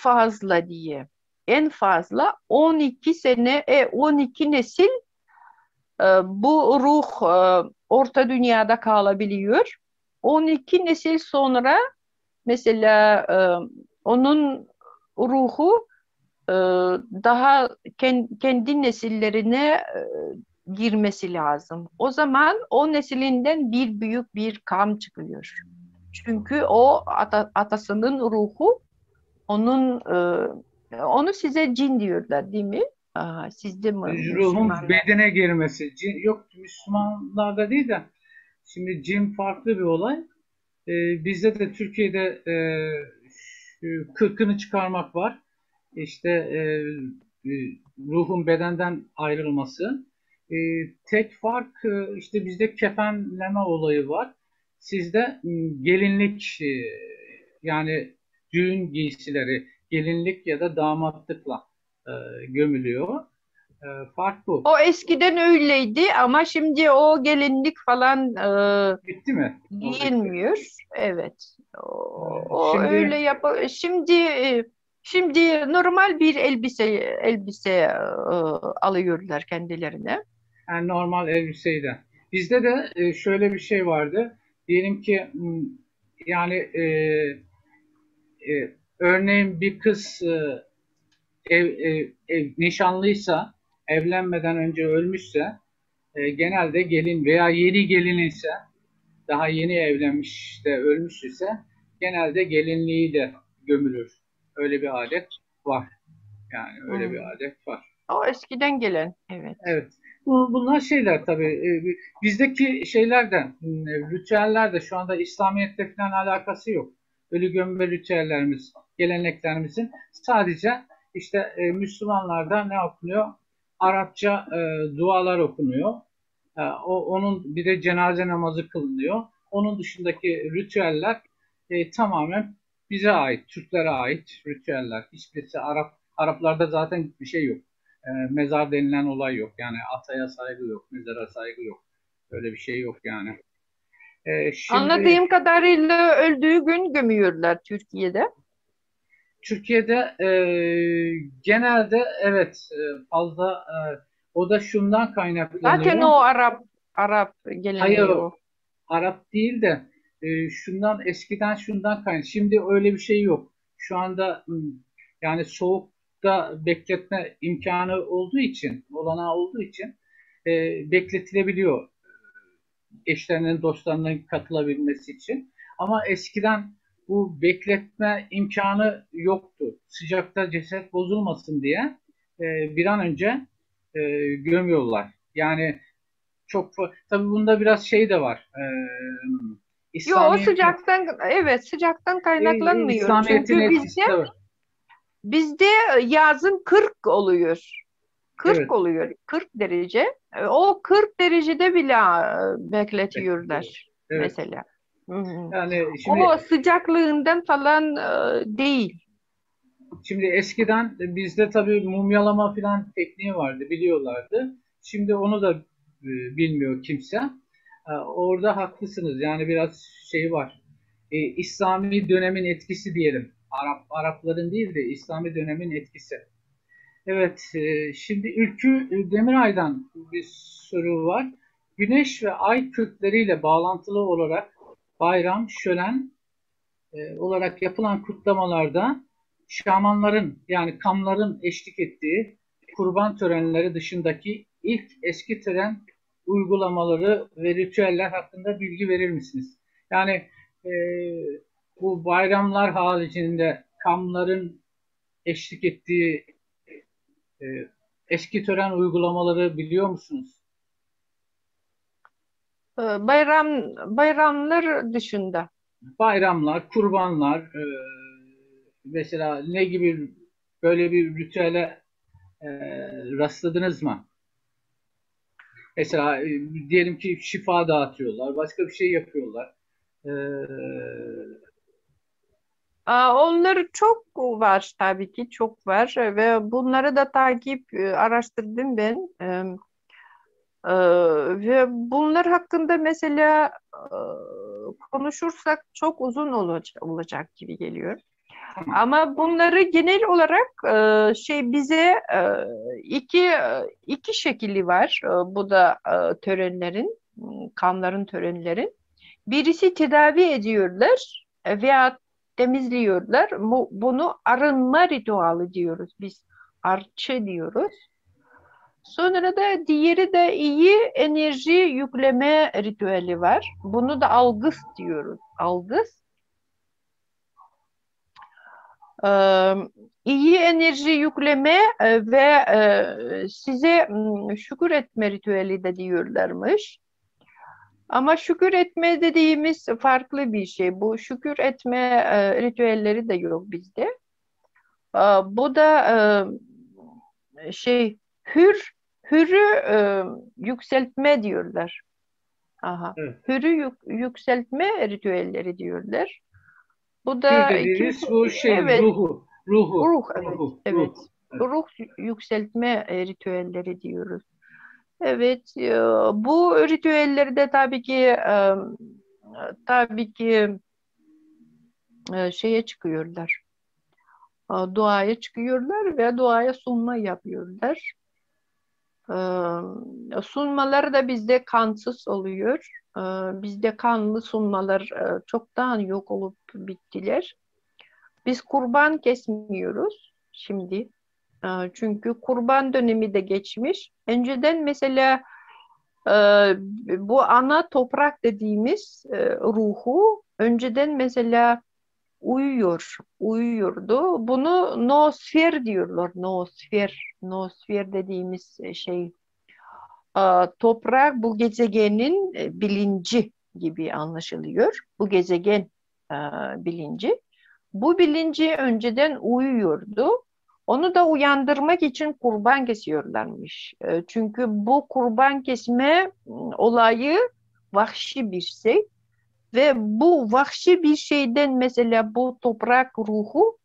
fazla 12 sene 12 nesil bu ruh orta dünyada kalabiliyor. 12 nesil sonra mesela onun ruhu e, daha kendi nesillerine girmesi lazım. O zaman o nesilinden bir büyük bir kam çıkıyor. Çünkü o atasının ruhu onun onu size cin diyorlar değil mi? Sizde mi Ruhun Müslümanlar? bedene girmesi. Yok, Müslümanlarda değil de şimdi cin farklı bir olay. Bizde de Türkiye'de şu kırkını çıkarmak var. İşte ruhun bedenden ayrılması. Tek fark işte bizde kefenleme olayı var. Sizde gelinlik, yani düğün giysileri gelinlik ya da damatlıkla e, gömülüyor. Fark bu. O eskiden öyleydi ama şimdi o gelinlik falan Bitti mi? O bitti. giyilmiyor. Evet. O öyle Şimdi şimdi normal bir elbise alıyorlar kendilerine. yani normal elbiseydi. Bizde de şöyle bir şey vardı. Diyelim ki yani örneğin bir kız nişanlıysa, evlenmeden önce ölmüşse, genelde gelin veya yeni gelin ise, daha yeni evlenmiş de ölmüş ise genelde gelinliği de gömülür. Öyle bir adet var. Yani öyle bir Hmm. adet var. O eskiden gelen. Evet. Evet. Bunlar şeyler tabii. Bizdeki şeyler de, ritüeller de şu anda İslamiyet'le falan alakası yok. Ölü gömme ritüellerimiz, geleneklerimizin sadece işte Müslümanlarda ne okunuyor? Arapça dualar okunuyor. Onun bir de cenaze namazı kılınıyor. Onun dışındaki ritüeller tamamen bize ait, Türklere ait ritüeller. Hiçbirisi Araplarda zaten bir şey yok. Mezar denilen olay yok. Yani ataya saygı yok, mezara saygı yok. Öyle bir şey yok yani. Şimdi Anladığım kadarıyla öldüğü gün gömüyorlar Türkiye'de. Türkiye'de genelde evet, fazla o da şundan Zaten kaynaklanıyor. o Arap Hayır, geleneği o. Arap değil de eskiden şundan kaynaklı. Şimdi öyle bir şey yok. Şu anda yani soğukta bekletme imkanı olduğu için, olanağı olduğu için bekletilebiliyor, eşlerinin, dostlarının katılabilmesi için. Ama eskiden bu bekletme imkanı yoktu. Sıcakta ceset bozulmasın diye bir an önce gömüyorlar. Yani tabii bunda biraz şey de var. Yo, o İslamiyet sıcaktan kaynaklanmıyor. İslamiyet'in Çünkü etkisi de var. bizde yazın 40 oluyor. 40 Evet. oluyor. 40 derece. O 40 derecede bile bekletiyorlar Evet. mesela. Hı hı. Yani O şimdi sıcaklığından falan değil. eskiden bizde tabii mumyalama falan tekniği vardı, biliyorlardı. Şimdi onu da bilmiyor kimse. Orada haklısınız. Yani biraz şey var. İslami dönemin etkisi diyelim. Arapların değil de İslami dönemin etkisi. Evet, şimdi Ülkü Demiray'dan bir soru var. Güneş ve ay kökleriyle bağlantılı olarak bayram, şölen olarak yapılan kutlamalarda şamanların yani kamların eşlik ettiği kurban törenleri dışındaki ilk eski tören uygulamaları ve ritüeller hakkında bilgi verir misiniz? Yani e, bu bayramlar haricinde kamların eşlik ettiği e, eski tören uygulamaları biliyor musunuz? Bayramlar dışında. Bayramlar, kurbanlar, mesela ne gibi böyle bir ritüele e, rastladınız mı? Mesela diyelim ki şifa dağıtıyorlar, başka bir şey yapıyorlar. E, Onlar çok var tabii ki çok var ve bunları da araştırdım ben. Ee, Ve bunlar hakkında mesela konuşursak çok uzun olacak gibi geliyor. tamam. Ama bunları genel olarak bize iki şekli var. Bu da törenlerin, kanların törenlerin. Birisi tedavi ediyorlar veya temizliyorlar. Bunu arınma ritüeli diyoruz biz. Arçı diyoruz. Sonra da diğeri de iyi enerji yükleme ritüeli var. Bunu da algıs diyoruz. Algıs. Ee, iyi enerji yükleme ve size şükür etme ritüeli de diyorlarmış. Ama şükür etme dediğimiz farklı bir şey. Bu şükür etme ritüelleri de yok bizde. Bu da şey hür hürü yükseltme diyorlar. Aha. Evet. Hürü yükseltme ritüelleri diyorlar. Bu Hür da dediğiniz bu şeyin evet, ruhu, ruhu, ruh, evet, ruhu, evet. ruhu. Evet. Ruh yükseltme ritüelleri diyoruz. Evet, bu ritüelleri de tabii ki şeye çıkıyorlar. Doğaya çıkıyorlar ve doğaya sunma yapıyorlar. Sunmaları da bizde kansız oluyor. Bizde kanlı sunmalar çoktan yok olup bittiler. Biz kurban kesmiyoruz şimdi. Çünkü kurban dönemi de geçmiş. Önceden mesela e, bu ana toprak dediğimiz ruhu önceden mesela uyuyordu. Bunu noosfer diyorlar. Noosfer dediğimiz toprak bu gezegenin bilinci gibi anlaşılıyor. Bu gezegen e, bilinci. Bu bilinci önceden uyuyordu. Onu da uyandırmak için kurban kesiyorlarmış. Çünkü bu kurban kesme olayı vahşi bir şey. Ve bu vahşi bir şeyden mesela bu toprak ruhu,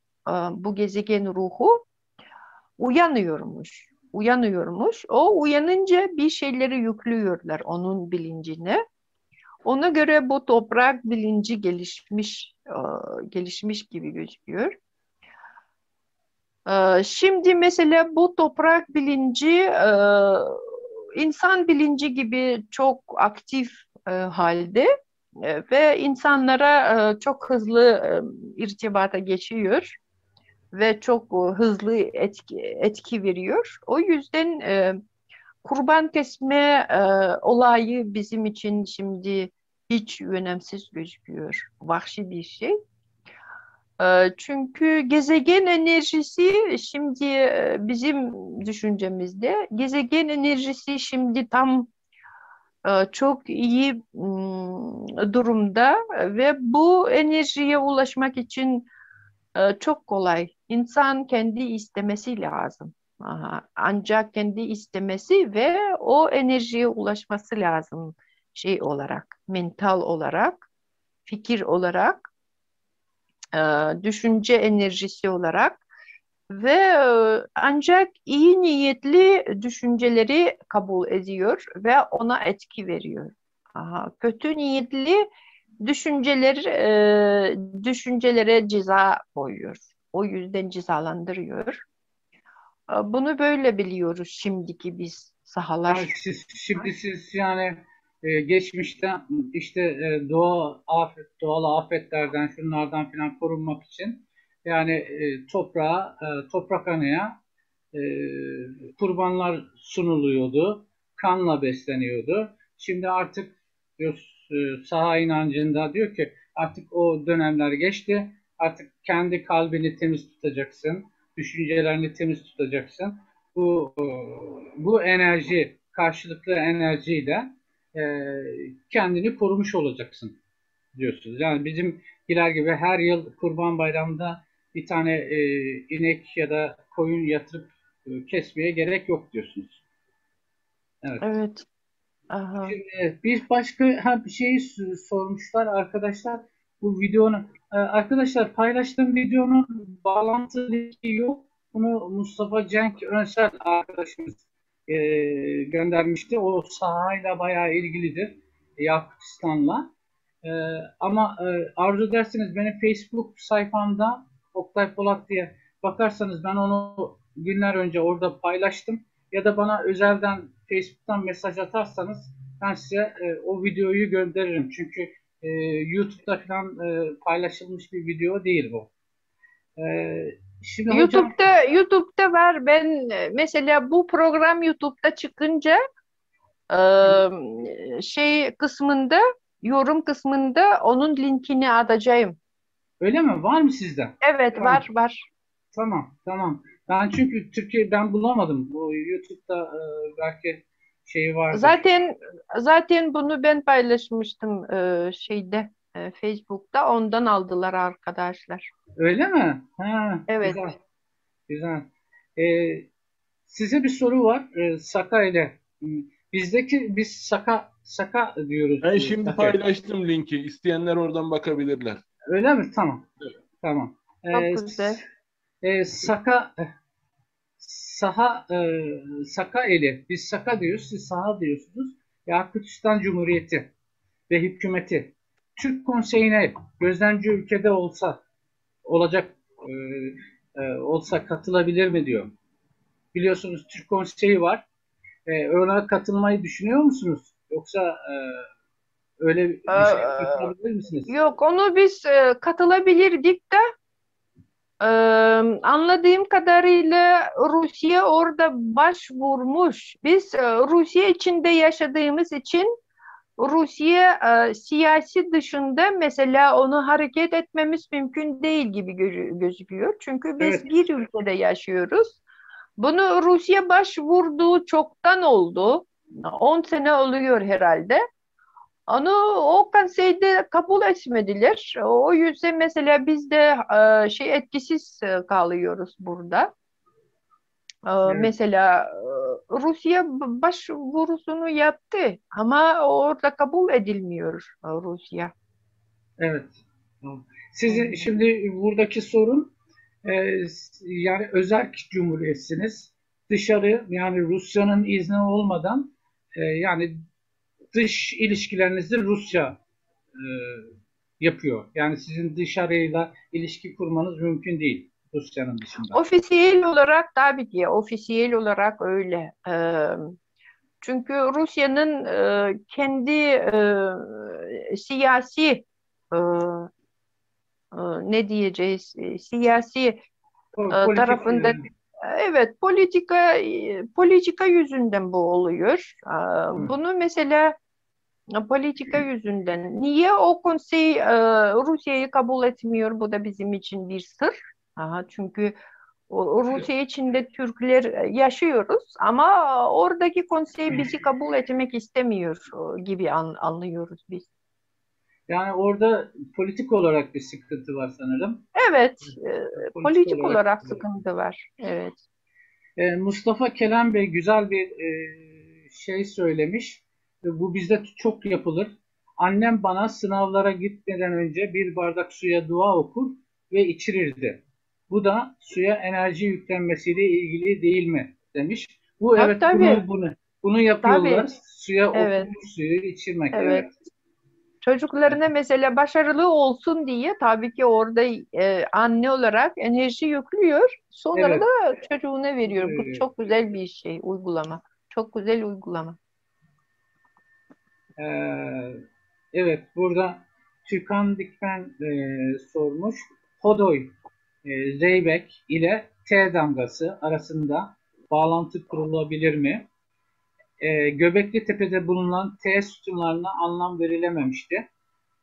bu gezegen ruhu uyanıyormuş. O uyanınca bir şeyleri yüklüyorlar onun bilincine. Ona göre bu toprak bilinci gelişmiş gibi gözüküyor. Şimdi mesela bu toprak bilinci insan bilinci gibi çok aktif halde ve insanlara çok hızlı irtibata geçiyor ve çok hızlı etki veriyor. O yüzden kurban kesme olayı bizim için şimdi hiç önemsiz gözüküyor. Vahşi bir şey. Çünkü gezegen enerjisi şimdi bizim düşüncemizde gezegen enerjisi şimdi tam çok iyi durumda ve bu enerjiye ulaşmak için çok kolay. İnsan kendi istemesi lazım. Ancak kendi istemesi ve o enerjiye ulaşması lazım şey olarak, mental olarak, fikir olarak, e, düşünce enerjisi olarak ve ancak iyi niyetli düşünceleri kabul ediyor ve ona etki veriyor. Kötü niyetli düşüncelere ceza koyuyor. O yüzden cezalandırıyor. Bunu böyle biliyoruz şimdiki biz Yani sahalar. şimdi siz yani geçmişte işte doğal afetlerden şunlardan filan korunmak için yani toprak anaya e, kurbanlar sunuluyordu, kanla besleniyordu. Şimdi artık diyor, saha inancında diyor ki artık o dönemler geçti. Artık kendi kalbini temiz tutacaksın, düşüncelerini temiz tutacaksın. Bu enerji, karşılıklı enerjiyle e, kendini korumuş olacaksın diyorsunuz. Yani bizimkiler gibi her yıl Kurban Bayramı'nda bir tane inek ya da koyun yatırıp kesmeye gerek yok diyorsunuz. Evet. Evet. Aha. Şimdi bir başka bir şeyi sormuşlar arkadaşlar. Bu videonun arkadaşlar paylaştığım videonun bağlantı linki yok. Bunu Mustafa Cenk Önsel arkadaşımız e, göndermişti. O sahayla bayağı ilgilidir. Yakupistan'la. E, ama arzu ederseniz benim Facebook sayfamda Oktay Polat diye bakarsanız ben onu günler önce orada paylaştım. Ya da bana özelden Facebook'tan mesaj atarsanız ben size o videoyu gönderirim. Çünkü YouTube'da falan paylaşılmış bir video değil bu. E, şimdi hocam YouTube'da var. Ben mesela bu program YouTube'da çıkınca şey kısmında, yorum kısmında onun linkini atacağım. öyle mi? Var mı sizde? Evet, Tamam, var. tamam. Ben çünkü Türkiye'den bulamadım. Bu YouTube'da belki şeyi vardır. Zaten bunu ben paylaşmıştım şeyde Facebook'ta. Ondan aldılar arkadaşlar. Öyle mi? Ha, Evet. güzel, güzel. E, size bir soru var. Saka ile. Biz Saka diyoruz. Ben şimdi Saka. paylaştım linki. İsteyenler oradan bakabilirler. Öyle mi? Tamam. Evet. Tamam. Çok güzel. Saka saha Saka eli. Biz Saka diyoruz, siz saha diyorsunuz. Yakütistan Cumhuriyeti ve hükümeti Türk Konseyi'ne gözlemci ülkede olsa katılabilir mi diyor. Biliyorsunuz Türk Konseyi var. Ona katılmayı düşünüyor musunuz? Yoksa öyle bir şey katılabilir misiniz? Yok, onu biz katılabilirdik de e, anladığım kadarıyla Rusya orada başvurmuş. Biz Rusya içinde yaşadığımız için Rusya siyasi dışında mesela onu hareket etmemiz mümkün değil gibi gözüküyor. Çünkü Evet, biz bir ülkede yaşıyoruz. Bunu Rusya başvurduğu çoktan oldu. 10 sene oluyor herhalde. Onu o konseyde kabul etmediler. O yüzden mesela biz de etkisiz kalıyoruz burada. evet, Mesela Rusya başvurusunu yaptı ama orada kabul edilmiyor Rusya. evet. Tamam. Sizin şimdi buradaki sorun e, yani özerk cumhuriyetsiniz. Dışarı yani Rusya'nın izni olmadan yani dış ilişkilerinizi Rusya e, yapıyor. Yani sizin dışarıyla ilişki kurmanız mümkün değil Rusya'nın dışında. Ofisiyel olarak tabii ki ofisiyel olarak öyle. Çünkü Rusya'nın kendi siyasi e, ne diyeceğiz siyasi Politik tarafında evet politika yüzünden bu oluyor. Bunu mesela politika yüzünden. Niye o konsey Rusya'yı kabul etmiyor? Bu da bizim için bir sır. Çünkü Rusya içinde Türkler yaşıyoruz ama oradaki konsey bizi kabul etmek istemiyor gibi anlıyoruz biz. yani orada politik olarak bir sıkıntı var sanırım. Evet, Politik politik olarak olarak sıkıntı var. Evet. Mustafa Kenan Bey güzel bir şey söylemiş. Bu bizde çok yapılır. Annem bana sınavlara gitmeden önce bir bardak suya dua okur ve içirirdi. Bu da suya enerji yüklenmesiyle ilgili değil mi demiş. Bu Ha, evet tabii, bunu yapıyorlar. tabii. Suya Evet, okumuş suyu içirmek. Evet. evet. Çocuklarına mesela başarılı olsun diye tabii ki orada anne olarak enerji yüklüyor. Sonra Evet. da çocuğuna veriyor. Bu Ee, çok güzel bir şey, uygulama. Çok güzel uygulama. Ee, evet, burada Türkan Dikmen sormuş. Hodoy, Zeybek ile T damgası arasında bağlantı kurulabilir mi? Göbekli Tepe'de bulunan T sütunlarına anlam verilememişti.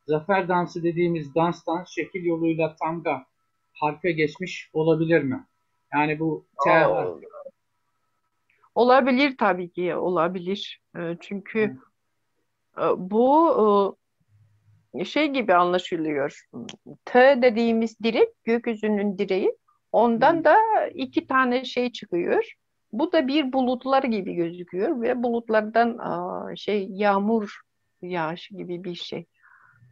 Zafer dansı dediğimiz danstan şekil yoluyla tanga harfe geçmiş olabilir mi? Yani bu T harfi. O- Olabilir tabii ki, olabilir. Çünkü bu şey gibi anlaşılıyor. T dediğimiz direk, gökyüzünün direği. Ondan da iki tane şey çıkıyor. Bu da bir bulutlar gibi gözüküyor ve bulutlardan yağmur yağışı gibi bir şey.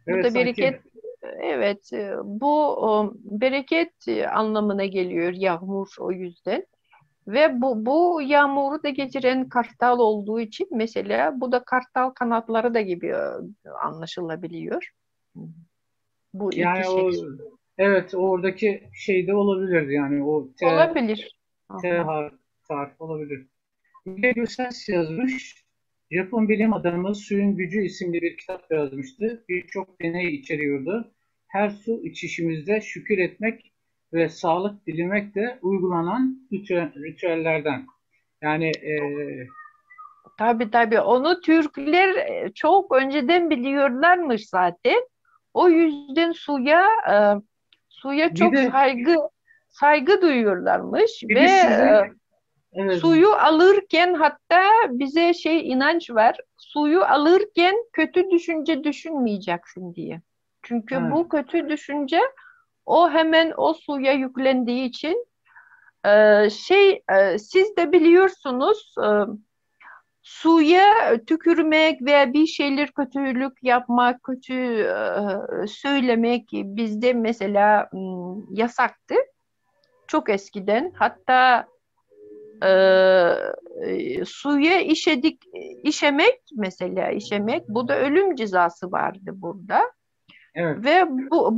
Bu Evet, da sanki. bereket, evet, bu bereket anlamına geliyor yağmur o yüzden. Ve bu yağmuru da getiren kartal olduğu için mesela bu da kartal kanatları da gibi anlaşılabiliyor. Bu iki Yani şey. o, evet, oradaki şey de olabilir, yani o Olabilir. T Aha. harfi olabilir. Müge Gürses yazmış. Japon bilim adamı Suyun Gücü isimli bir kitap yazmıştı. Birçok deney içeriyordu. Her su içişimizde şükür etmek ve sağlık dilemek de uygulanan ritüellerden. Yani Tabii tabii onu Türkler çok önceden biliyorlarmış zaten. O yüzden suya bir çok de saygı duyuyorlarmış bir ve de sizin, evet, suyu alırken hatta bize şey inanç var. Suyu alırken kötü düşünce düşünmeyeceksin diye. Çünkü ha, bu kötü düşünce o hemen o suya yüklendiği için siz de biliyorsunuz suya tükürmek veya bir şeyler kötülük yapmak, kötü söylemek bizde mesela yasaktı. Çok eskiden. Hatta e, suya işemek mesela işemek bu da ölüm cezası vardı burada. evet, Ve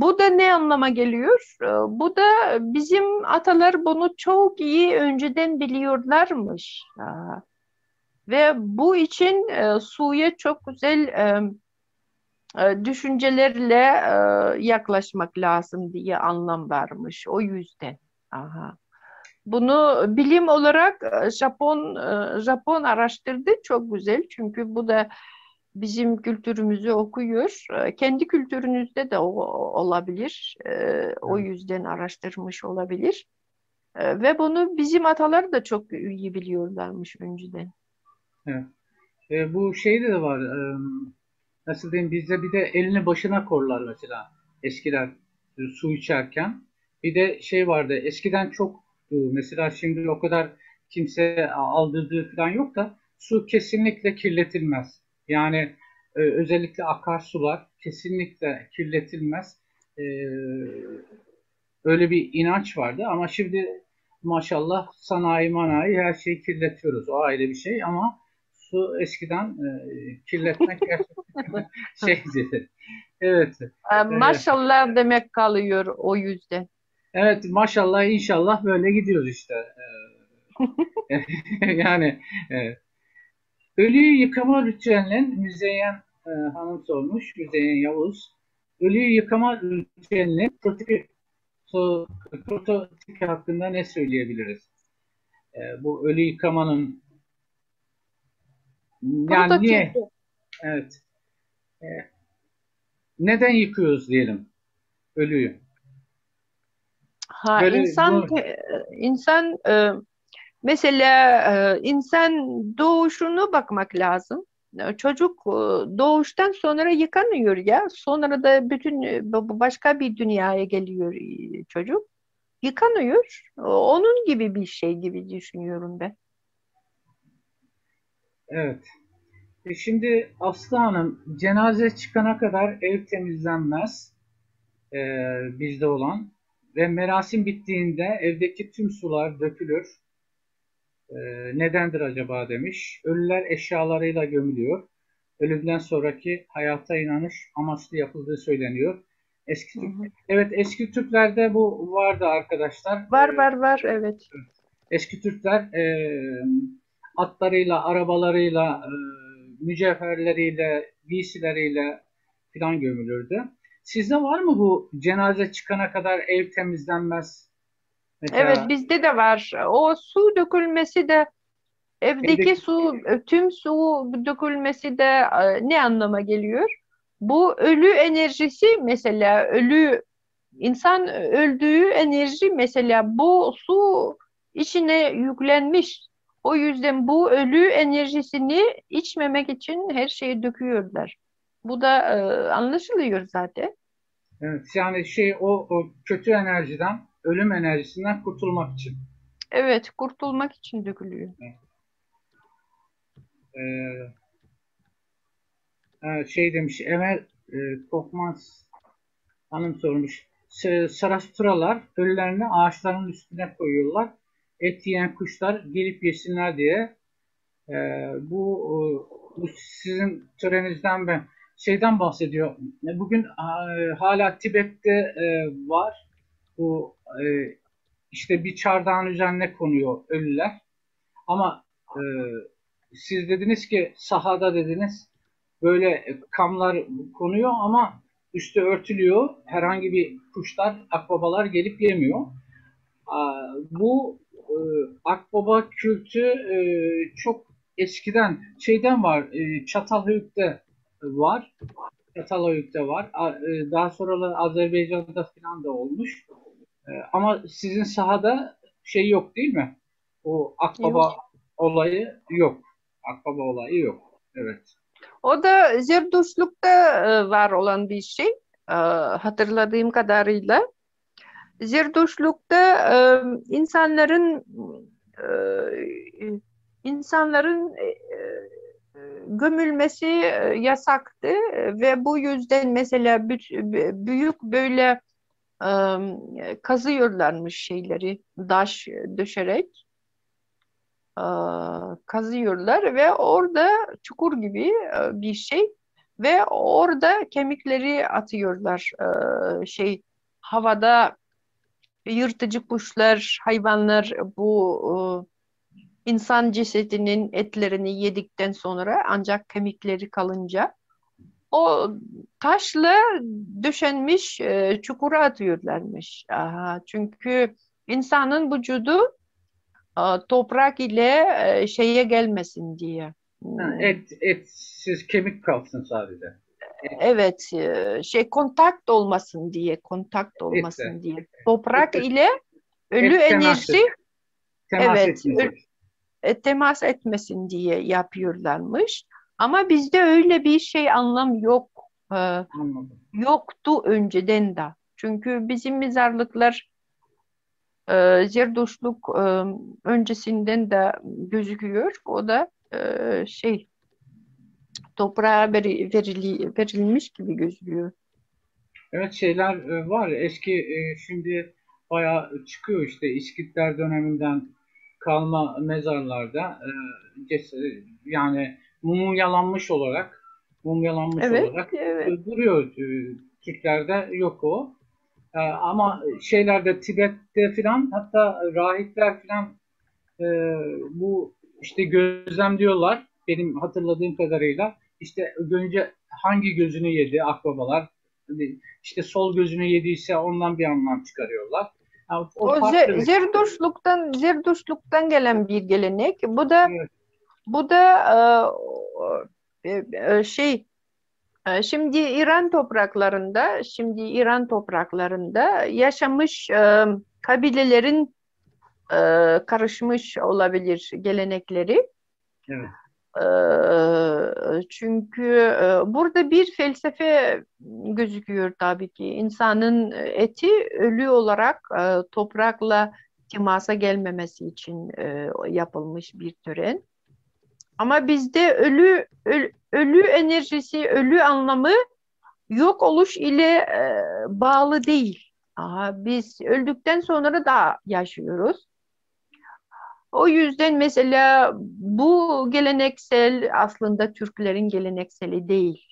bu da ne anlama geliyor? Bu da bizim atalar bunu çok iyi önceden biliyorlarmış. Ve bu için suya çok güzel düşüncelerle yaklaşmak lazım diye anlam varmış. O yüzden. Aha. Bunu bilim olarak Japon araştırdı. Çok güzel. Çünkü bu da bizim kültürümüzü okuyor. Kendi kültürünüzde de olabilir. O evet, yüzden araştırmış olabilir. Ve bunu bizim atalar da çok iyi biliyorlarmış önceden. evet. Bu şeyde de var. Nasıl diyeyim, bizde bir de elini başına korlar mesela eskiler, su içerken. Bir de şey vardı eskiden çok, mesela şimdi o kadar kimse aldırdığı falan yok da su kesinlikle kirletilmez. Yani özellikle akarsular kesinlikle kirletilmez. E, Öyle bir inanç vardı ama şimdi maşallah sanayi manayi her şeyi kirletiyoruz. O ayrı bir şey ama su eskiden kirletmek gerçekten şeydi. Evet. E, Maşallah demek kalıyor o yüzden. evet, maşallah inşallah böyle gidiyoruz işte. Yani ölüyü yıkama ritüelinin Müzeyyen Hanım sormuş. Müzeyyen Yavuz. Ölüyü yıkama ritüelinin prototipi hakkında ne söyleyebiliriz? Bu ölü yıkamanın, yani Prototip. niye? Evet. E, Neden yıkıyoruz diyelim ölüyü? Ha Böyle bu, insan mesela insan doğuşunu bakmak lazım. Çocuk doğuştan sonra yıkanıyor ya. Sonra da bütün başka bir dünyaya geliyor çocuk. Yıkanıyor. Onun gibi bir şey gibi düşünüyorum ben. evet. Şimdi Aslı Hanım, cenaze çıkana kadar ev temizlenmez, e, bizde olan, ve merasim bittiğinde evdeki tüm sular dökülür. Nedendir acaba demiş. Ölüler eşyalarıyla gömülüyor. ölümden sonraki hayata inanış amaçlı yapıldığı söyleniyor. Eski Hı Türk, hı. evet eski Türklerde bu vardı arkadaşlar. Var, evet. Eski Türkler atlarıyla, arabalarıyla, mücevherleriyle, giysileriyle filan gömülürdü. Sizde var mı bu cenaze çıkana kadar ev temizlenmez? Evet, Mesela bizde de var. O su dökülmesi de evdeki evdeki su, tüm su dökülmesi de ne anlama geliyor? Bu ölü enerjisi mesela insan öldüğü enerji mesela bu su içine yüklenmiş. O yüzden bu ölü enerjisini içmemek için her şeyi döküyorlar. Bu da anlaşılıyor zaten. evet, yani o kötü enerjiden, ölüm enerjisinden kurtulmak için. Evet, kurtulmak için dökülüyor. E, şey demiş Emel Korkmaz Hanım sormuş. Sarasturalar ölülerini ağaçların üstüne koyuyorlar. Et yiyen kuşlar gelip yesinler diye. Ee, bu sizin töreninizden ben şeyden bahsediyor. Bugün hala Tibet'te var. Bu işte bir çardağın üzerine konuyor ölüler. Ama siz dediniz ki sahada dediniz böyle kamlar konuyor ama üstü örtülüyor. Herhangi bir kuşlar, akbabalar gelip yemiyor. Bu akbaba kültü çok eskiden şeyden var. Çatalhöyük'te var. Çatalhöyük'te var. Daha sonra da Azerbaycan'da falan da olmuş. Ama sizin sahada şey yok değil mi? O Yok. akbaba olayı yok. Akbaba olayı yok. Evet. O da Zerduştluk'ta var olan bir şey. Hatırladığım kadarıyla. Zerduştluk'ta insanların gömülmesi yasaktı ve bu yüzden mesela büyük böyle kazıyorlarmış şeyleri taş döşerek kazıyorlar ve orada çukur gibi bir şey ve orada kemikleri atıyorlar havada yırtıcı kuşlar, hayvanlar bu insan cesedinin etlerini yedikten sonra ancak kemikleri kalınca o taşla döşenmiş çukura atıyorlarmış. Aha, çünkü insanın vücudu toprak ile şeye gelmesin diye. Ha, Hmm, etsiz kemik kalsın sadece. Et, Evet, kontakt etle, olmasın diye. Toprak etle, ile ölü et enerji, temas evet, etmeyecek. temas etmesin diye yapıyorlarmış. Ama bizde öyle bir şey anlam yok. Anladım. Yoktu önceden de. Çünkü bizim mezarlıklar Zerduştluk öncesinden de gözüküyor. O da toprağa verilmiş gibi gözüküyor. Evet şeyler var. Eski şimdi bayağı çıkıyor işte İskitler döneminden kalma mezarlarda yani mumyalanmış Evet, olarak evet. duruyor. Türklerde yok o. Ama şeylerde Tibet'te filan hatta rahipler filan e, bu işte gözlemliyorlar benim hatırladığım kadarıyla işte önce hangi gözünü yedi akbabalar işte sol gözünü yediyse ondan bir anlam çıkarıyorlar. Yani o O farklı bir Zerduştluktan gelen bir gelenek. evet, Bu da şimdi İran topraklarında yaşamış kabilelerin e, karışmış olabilir gelenekleri. evet. Çünkü burada bir felsefe gözüküyor tabii ki. İnsanın eti ölü olarak toprakla temasa gelmemesi için yapılmış bir tören. Ama bizde ölü enerjisi, ölü anlamı yok oluş ile bağlı değil. Biz öldükten sonra da yaşıyoruz. O yüzden mesela bu geleneksel aslında Türklerin gelenekseli değil.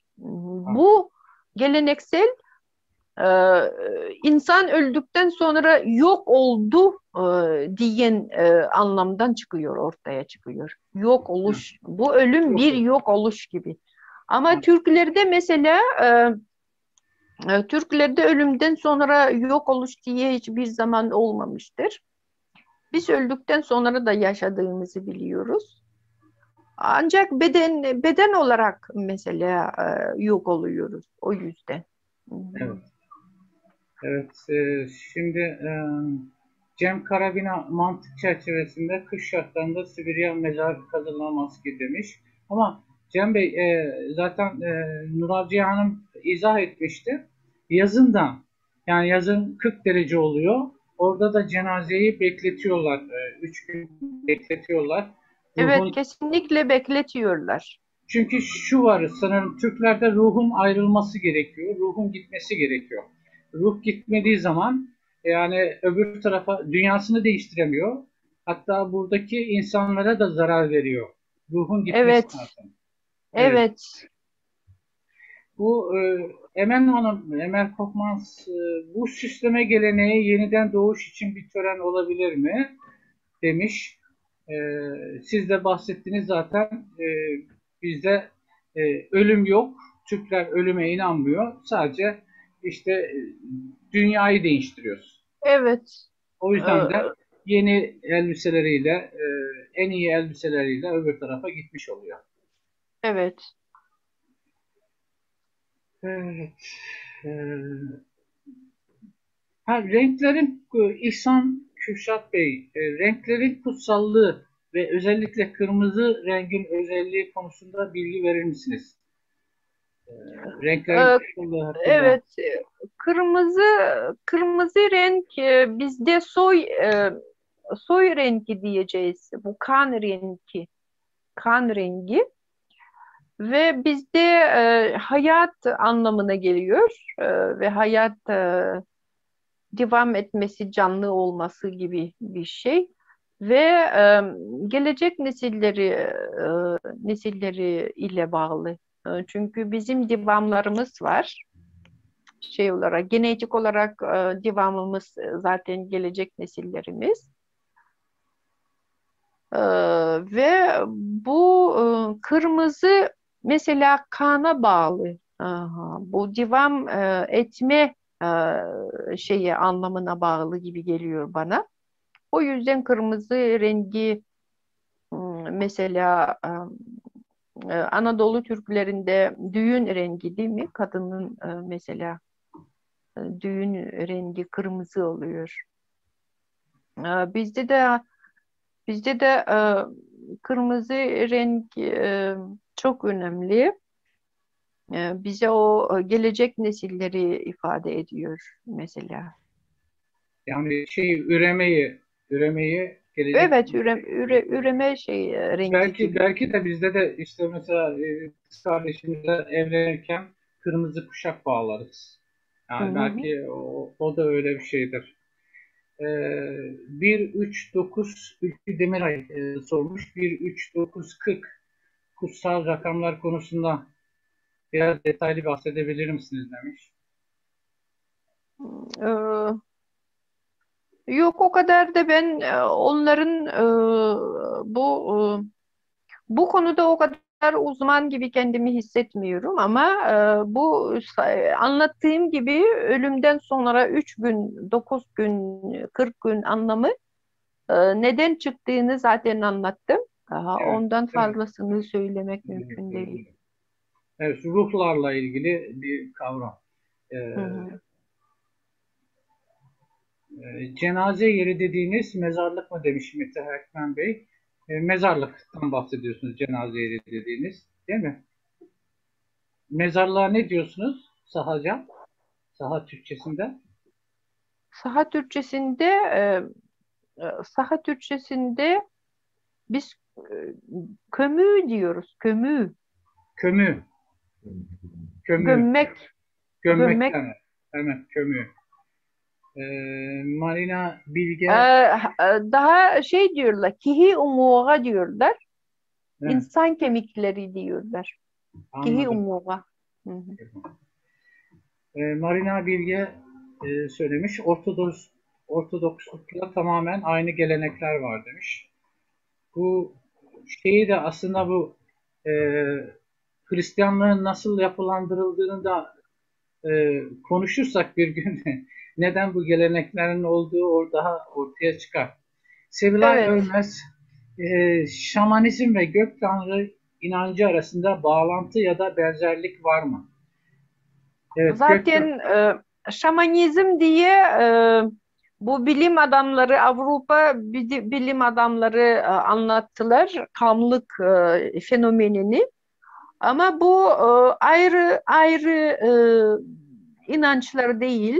Bu geleneksel e, insan öldükten sonra yok oldu diyen anlamdan çıkıyor, ortaya çıkıyor. Yok oluş. Bu ölüm Yok bir oldu. yok oluş gibi. Ama Türklerde mesela Türklerde ölümden sonra yok oluş diye hiçbir zaman olmamıştır. Biz öldükten sonra da yaşadığımızı biliyoruz. Ancak beden olarak mesela yok oluyoruz o yüzden. Evet. Evet. Şimdi Cem Karabina mantık çerçevesinde kış şartlarında Sibirya mezar kazılamaz ki demiş. Ama Cem Bey zaten Nur Avcı Hanım izah etmişti. Yazın da yani yazın 40 derece oluyor. Orada da cenazeyi bekletiyorlar. 3 gün bekletiyorlar. Evet, Ruhun kesinlikle bekletiyorlar. çünkü şu var sanırım Türklerde ruhun ayrılması gerekiyor. Ruhun gitmesi gerekiyor. Ruh gitmediği zaman yani öbür tarafa dünyasını değiştiremiyor. Hatta buradaki insanlara da zarar veriyor. Ruhun gitmesi Evet, lazım. Evet. evet. Bu Emel Hanım, Emel Korkmaz bu süsleme geleneği yeniden doğuş için bir tören olabilir mi? Demiş. Siz de bahsettiniz zaten bizde ölüm yok. Türkler ölüme inanmıyor. Sadece işte dünyayı değiştiriyoruz. Evet. O Ee, yüzden de yeni elbiseleriyle en iyi elbiseleriyle öbür tarafa gitmiş oluyor. evet. Evet. E, renklerin İhsan Kürşat Bey, renklerin kutsallığı ve özellikle kırmızı rengin özelliği konusunda bilgi verir misiniz? Renklerin Ee, kutsallığı hakkında. evet. Kırmızı kırmızı renk bizde soy rengi diyeceğiz. Bu kan rengi. Kan rengi. Ve bizde hayat anlamına geliyor. Ve hayat devam etmesi, canlı olması gibi bir şey. Ve gelecek nesilleri ile bağlı. Çünkü bizim devamlarımız var. Şey olarak, genetik olarak devamımız zaten gelecek nesillerimiz. E, Ve bu kırmızı mesela kana bağlı. Aha, bu devam etme şeyi anlamına bağlı gibi geliyor bana. O yüzden kırmızı rengi mesela Anadolu Türklerinde düğün rengi değil mi? Kadının mesela düğün rengi kırmızı oluyor. Bizde de kırmızı renk çok önemli. Bize o gelecek nesilleri ifade ediyor mesela. Yani şey üremeyi gelecek Evet, üreme şey rengi gibi. belki de bizde de işte mesela kız kardeşimizle evlenirken kırmızı kuşak bağlarız. Hı Yani hı. belki o da öyle bir şeydir. 139 Ülkü Demiray sormuş. 13940 kutsal rakamlar konusunda biraz detaylı bahsedebilir misiniz demiş. Ee, Yok o kadar da ben onların bu konuda o kadar uzman gibi kendimi hissetmiyorum ama anlattığım gibi ölümden sonra 3 gün, 9 gün, 40 gün anlamı neden çıktığını zaten anlattım. Evet, Ondan evet. fazlasını söylemek mümkün değil. Evet, ruhlarla ilgili bir kavram. Ee, Hı hı. cenaze yeri dediğiniz mezarlık mı demiş Mete Erkmen Bey. Mezarlıktan bahsediyorsunuz cenaze yeri dediğiniz, değil mi? Mezarlığa ne diyorsunuz sahaca? Saha Türkçesinde. Saha Türkçesinde Saha Türkçesinde biz kömü diyoruz. Kömü. Kömü. Kömü. Gömmek. Gömmek. Gömmekten. Evet, kömü. Marina Bilge, Daha şey diyorlar, kihi umuğa diyorlar. evet, İnsan kemikleri diyorlar. Kihi anladım. umuğa. Hı hı. Marina Bilge söylemiş. Ortodokslukla tamamen aynı gelenekler var demiş. Bu şeyi de aslında bu e, Hristiyanlığın nasıl yapılandırıldığını da konuşursak bir gün neden bu geleneklerin olduğu daha ortaya çıkar. Sevilay Evet. Ölmez, şamanizm ve gök tanrı inancı arasında bağlantı ya da benzerlik var mı? Evet, Zaten şamanizm diye bu bilim adamları, Avrupa bilim adamları anlattılar kamlık fenomenini. Ama bu ayrı ayrı inançlar değil.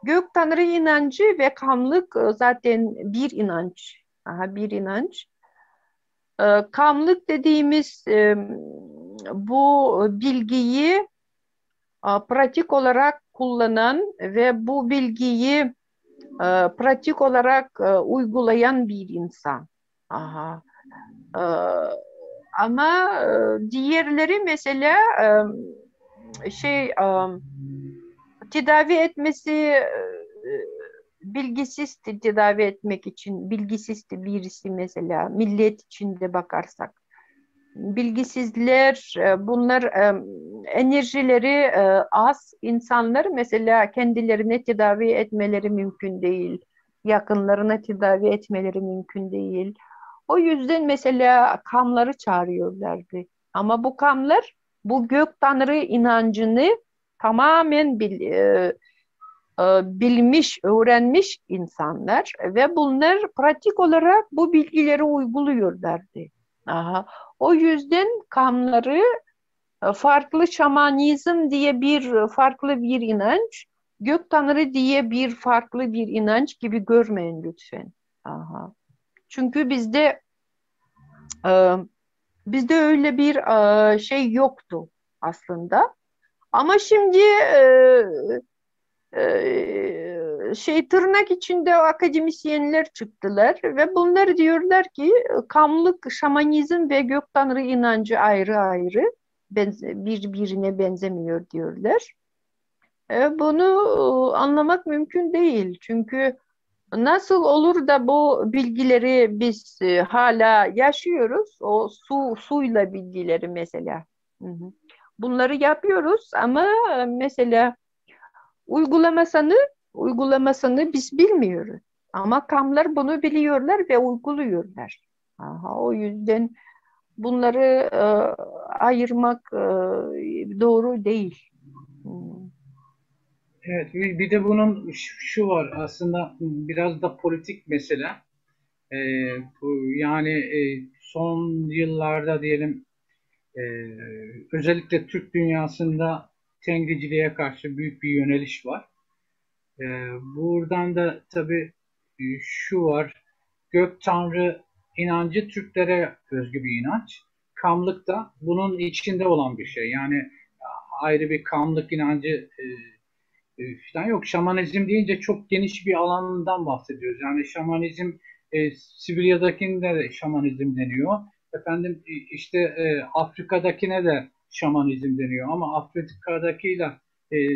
Gök Tanrı inancı ve kamlık zaten bir inanç. Aha, bir inanç. Kamlık dediğimiz bu bilgiyi pratik olarak kullanan ve bu bilgiyi pratik olarak uygulayan bir insan. Aha. E, Ama diğerleri mesela tedavi etmesi bilgisiz tedavi etmek için bilgisiz birisi mesela millet içinde bakarsak bilgisizler bunlar enerjileri az insanlar mesela kendilerine tedavi etmeleri mümkün değil. Yakınlarına tedavi etmeleri mümkün değil. O yüzden mesela kamları çağırıyorlardı. Ama bu kamlar bu gök tanrı inancını tamamen bilmiş, öğrenmiş insanlar ve bunlar pratik olarak bu bilgileri uyguluyorlardı. Aha. O yüzden kamları farklı şamanizm diye bir farklı bir inanç, gök tanrı diye bir farklı bir inanç gibi görmeyin lütfen. Aha. Çünkü e, bizde öyle bir şey yoktu aslında. Ama şimdi tırnak içinde o akademisyenler çıktılar ve bunlar diyorlar ki kamlık, şamanizm ve gök tanrı inancı ayrı ayrı birbirine benzemiyor diyorlar. Bunu anlamak mümkün değil. Çünkü nasıl olur da bu bilgileri biz hala yaşıyoruz? O suyla bilgileri mesela. Hı hı. Bunları yapıyoruz ama mesela uygulamasını uygulamasını biz bilmiyoruz. Ama kamlar bunu biliyorlar ve uyguluyorlar. Aha, o yüzden bunları ayırmak doğru değil. Hmm. evet, bir de bunun şu var aslında biraz da politik mesele. E, yani son yıllarda diyelim e, özellikle Türk dünyasında Tengriciliğe karşı büyük bir yöneliş var. E, buradan da tabii şu var, Gök Tanrı inancı Türklere özgü bir inanç. Kamlık da bunun içinde olan bir şey. Yani ayrı bir kamlık inancı falan yok. Şamanizm deyince çok geniş bir alandan bahsediyoruz. Yani şamanizm Sibirya'dakine de şamanizm deniyor. Efendim işte Afrika'dakine de şamanizm deniyor. Ama Afrika'dakiyle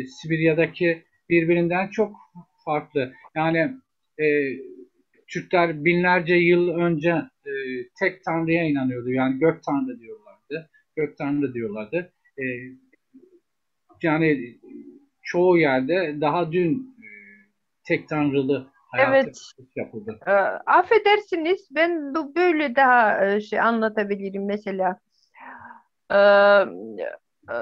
Sibirya'daki birbirinden çok farklı. Yani e, Türkler binlerce yıl önce tek tanrıya inanıyordu. Yani gök tanrı diyorlardı. Gök tanrı diyorlardı. Yani çoğu yerde daha dün tek tanrılı hayatı Evet, yapıldı. affedersiniz ben böyle daha anlatabilirim mesela. E, e,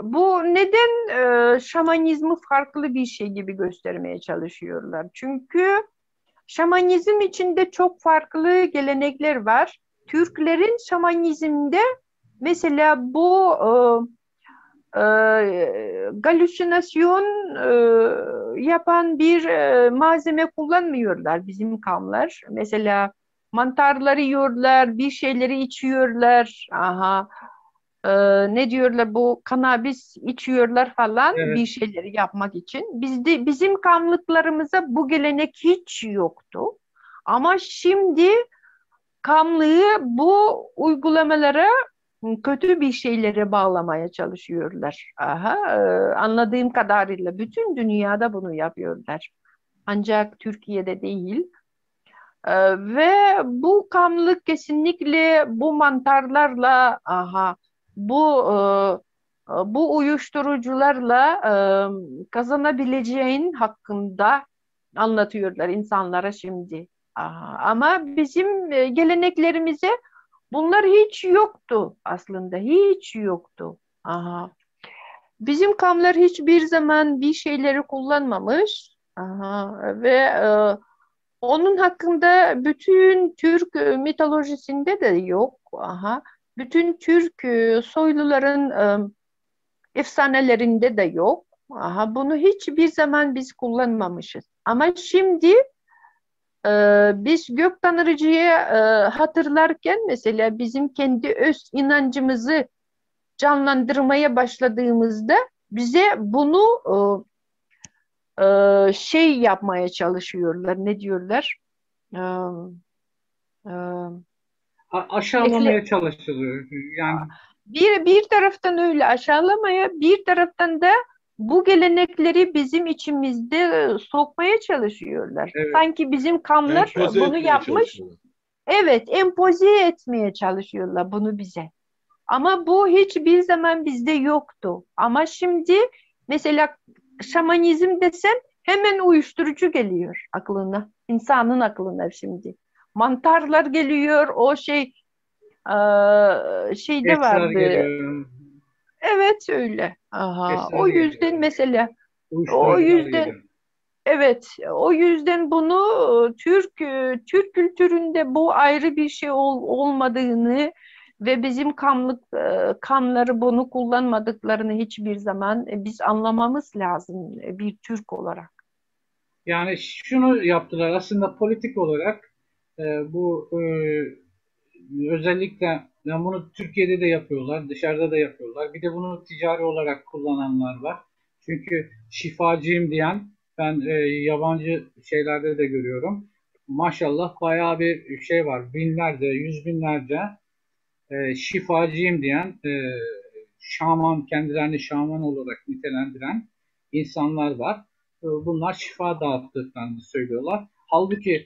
Bu neden şamanizmi farklı bir şey gibi göstermeye çalışıyorlar? Çünkü şamanizm içinde çok farklı gelenekler var. Türklerin şamanizmde mesela bu galüsinasyon yapan bir malzeme kullanmıyorlar bizim kamlar. Mesela mantarları yiyorlar, bir şeyleri içiyorlar. Aha. ne diyorlar, bu kanabis içiyorlar falan Evet. bir şeyleri yapmak için. Bizim kamlıklarımıza bu gelenek hiç yoktu. Ama şimdi kamlığı bu uygulamalara, kötü bir şeylere bağlamaya çalışıyorlar. Anladığım kadarıyla bütün dünyada bunu yapıyorlar. Ancak Türkiye'de değil. Ve bu kamlık kesinlikle bu mantarlarla, bu bu uyuşturucularla kazanabileceğin hakkında anlatıyorlar insanlara şimdi. Ama bizim geleneklerimize bunlar hiç yoktu aslında, hiç yoktu. Bizim kamlar hiçbir zaman bir şeyleri kullanmamış. Ve onun hakkında bütün Türk mitolojisinde de yok. Bütün Türk soyluların efsanelerinde de yok. Bunu hiçbir zaman biz kullanmamışız. Ama şimdi biz gök tanrıcıyı hatırlarken mesela bizim kendi öz inancımızı canlandırmaya başladığımızda bize bunu şey yapmaya çalışıyorlar. Ne diyorlar? Ee, e, ekle Aşağılamaya çalışılıyor. Yani bir taraftan öyle aşağılamaya, bir taraftan da bu gelenekleri bizim içimizde sokmaya çalışıyorlar. evet. Sanki bizim kamlar Empoze bunu etmeye yapmış. çalışıyorlar. Evet, empoze etmeye çalışıyorlar bunu bize. Ama bu hiçbir zaman bizde yoktu. Ama şimdi mesela şamanizm desen hemen uyuşturucu geliyor aklına. İnsanın aklına şimdi. Mantarlar geliyor, o şey şeyde Esrar vardı. geliyor. Evet öyle. Esrar O yüzden geliyor. mesela o Uyuşturucular yüzden geliyor. evet, o yüzden bunu Türk kültüründe bu ayrı bir şey olmadığını ve bizim kamları bunu kullanmadıklarını hiçbir zaman biz anlamamız lazım bir Türk olarak. Yani şunu yaptılar aslında politik olarak bu özellikle yani bunu Türkiye'de de yapıyorlar, dışarıda da yapıyorlar. Bir de bunu ticari olarak kullananlar var. Çünkü şifacıyım diyen ben yabancı şeylerde de görüyorum. Maşallah bayağı bir şey var. Binlerce, yüz binlerce şifacıyım diyen, şaman, kendilerini şaman olarak nitelendiren insanlar var. Bunlar şifa dağıttıklarını söylüyorlar. Halbuki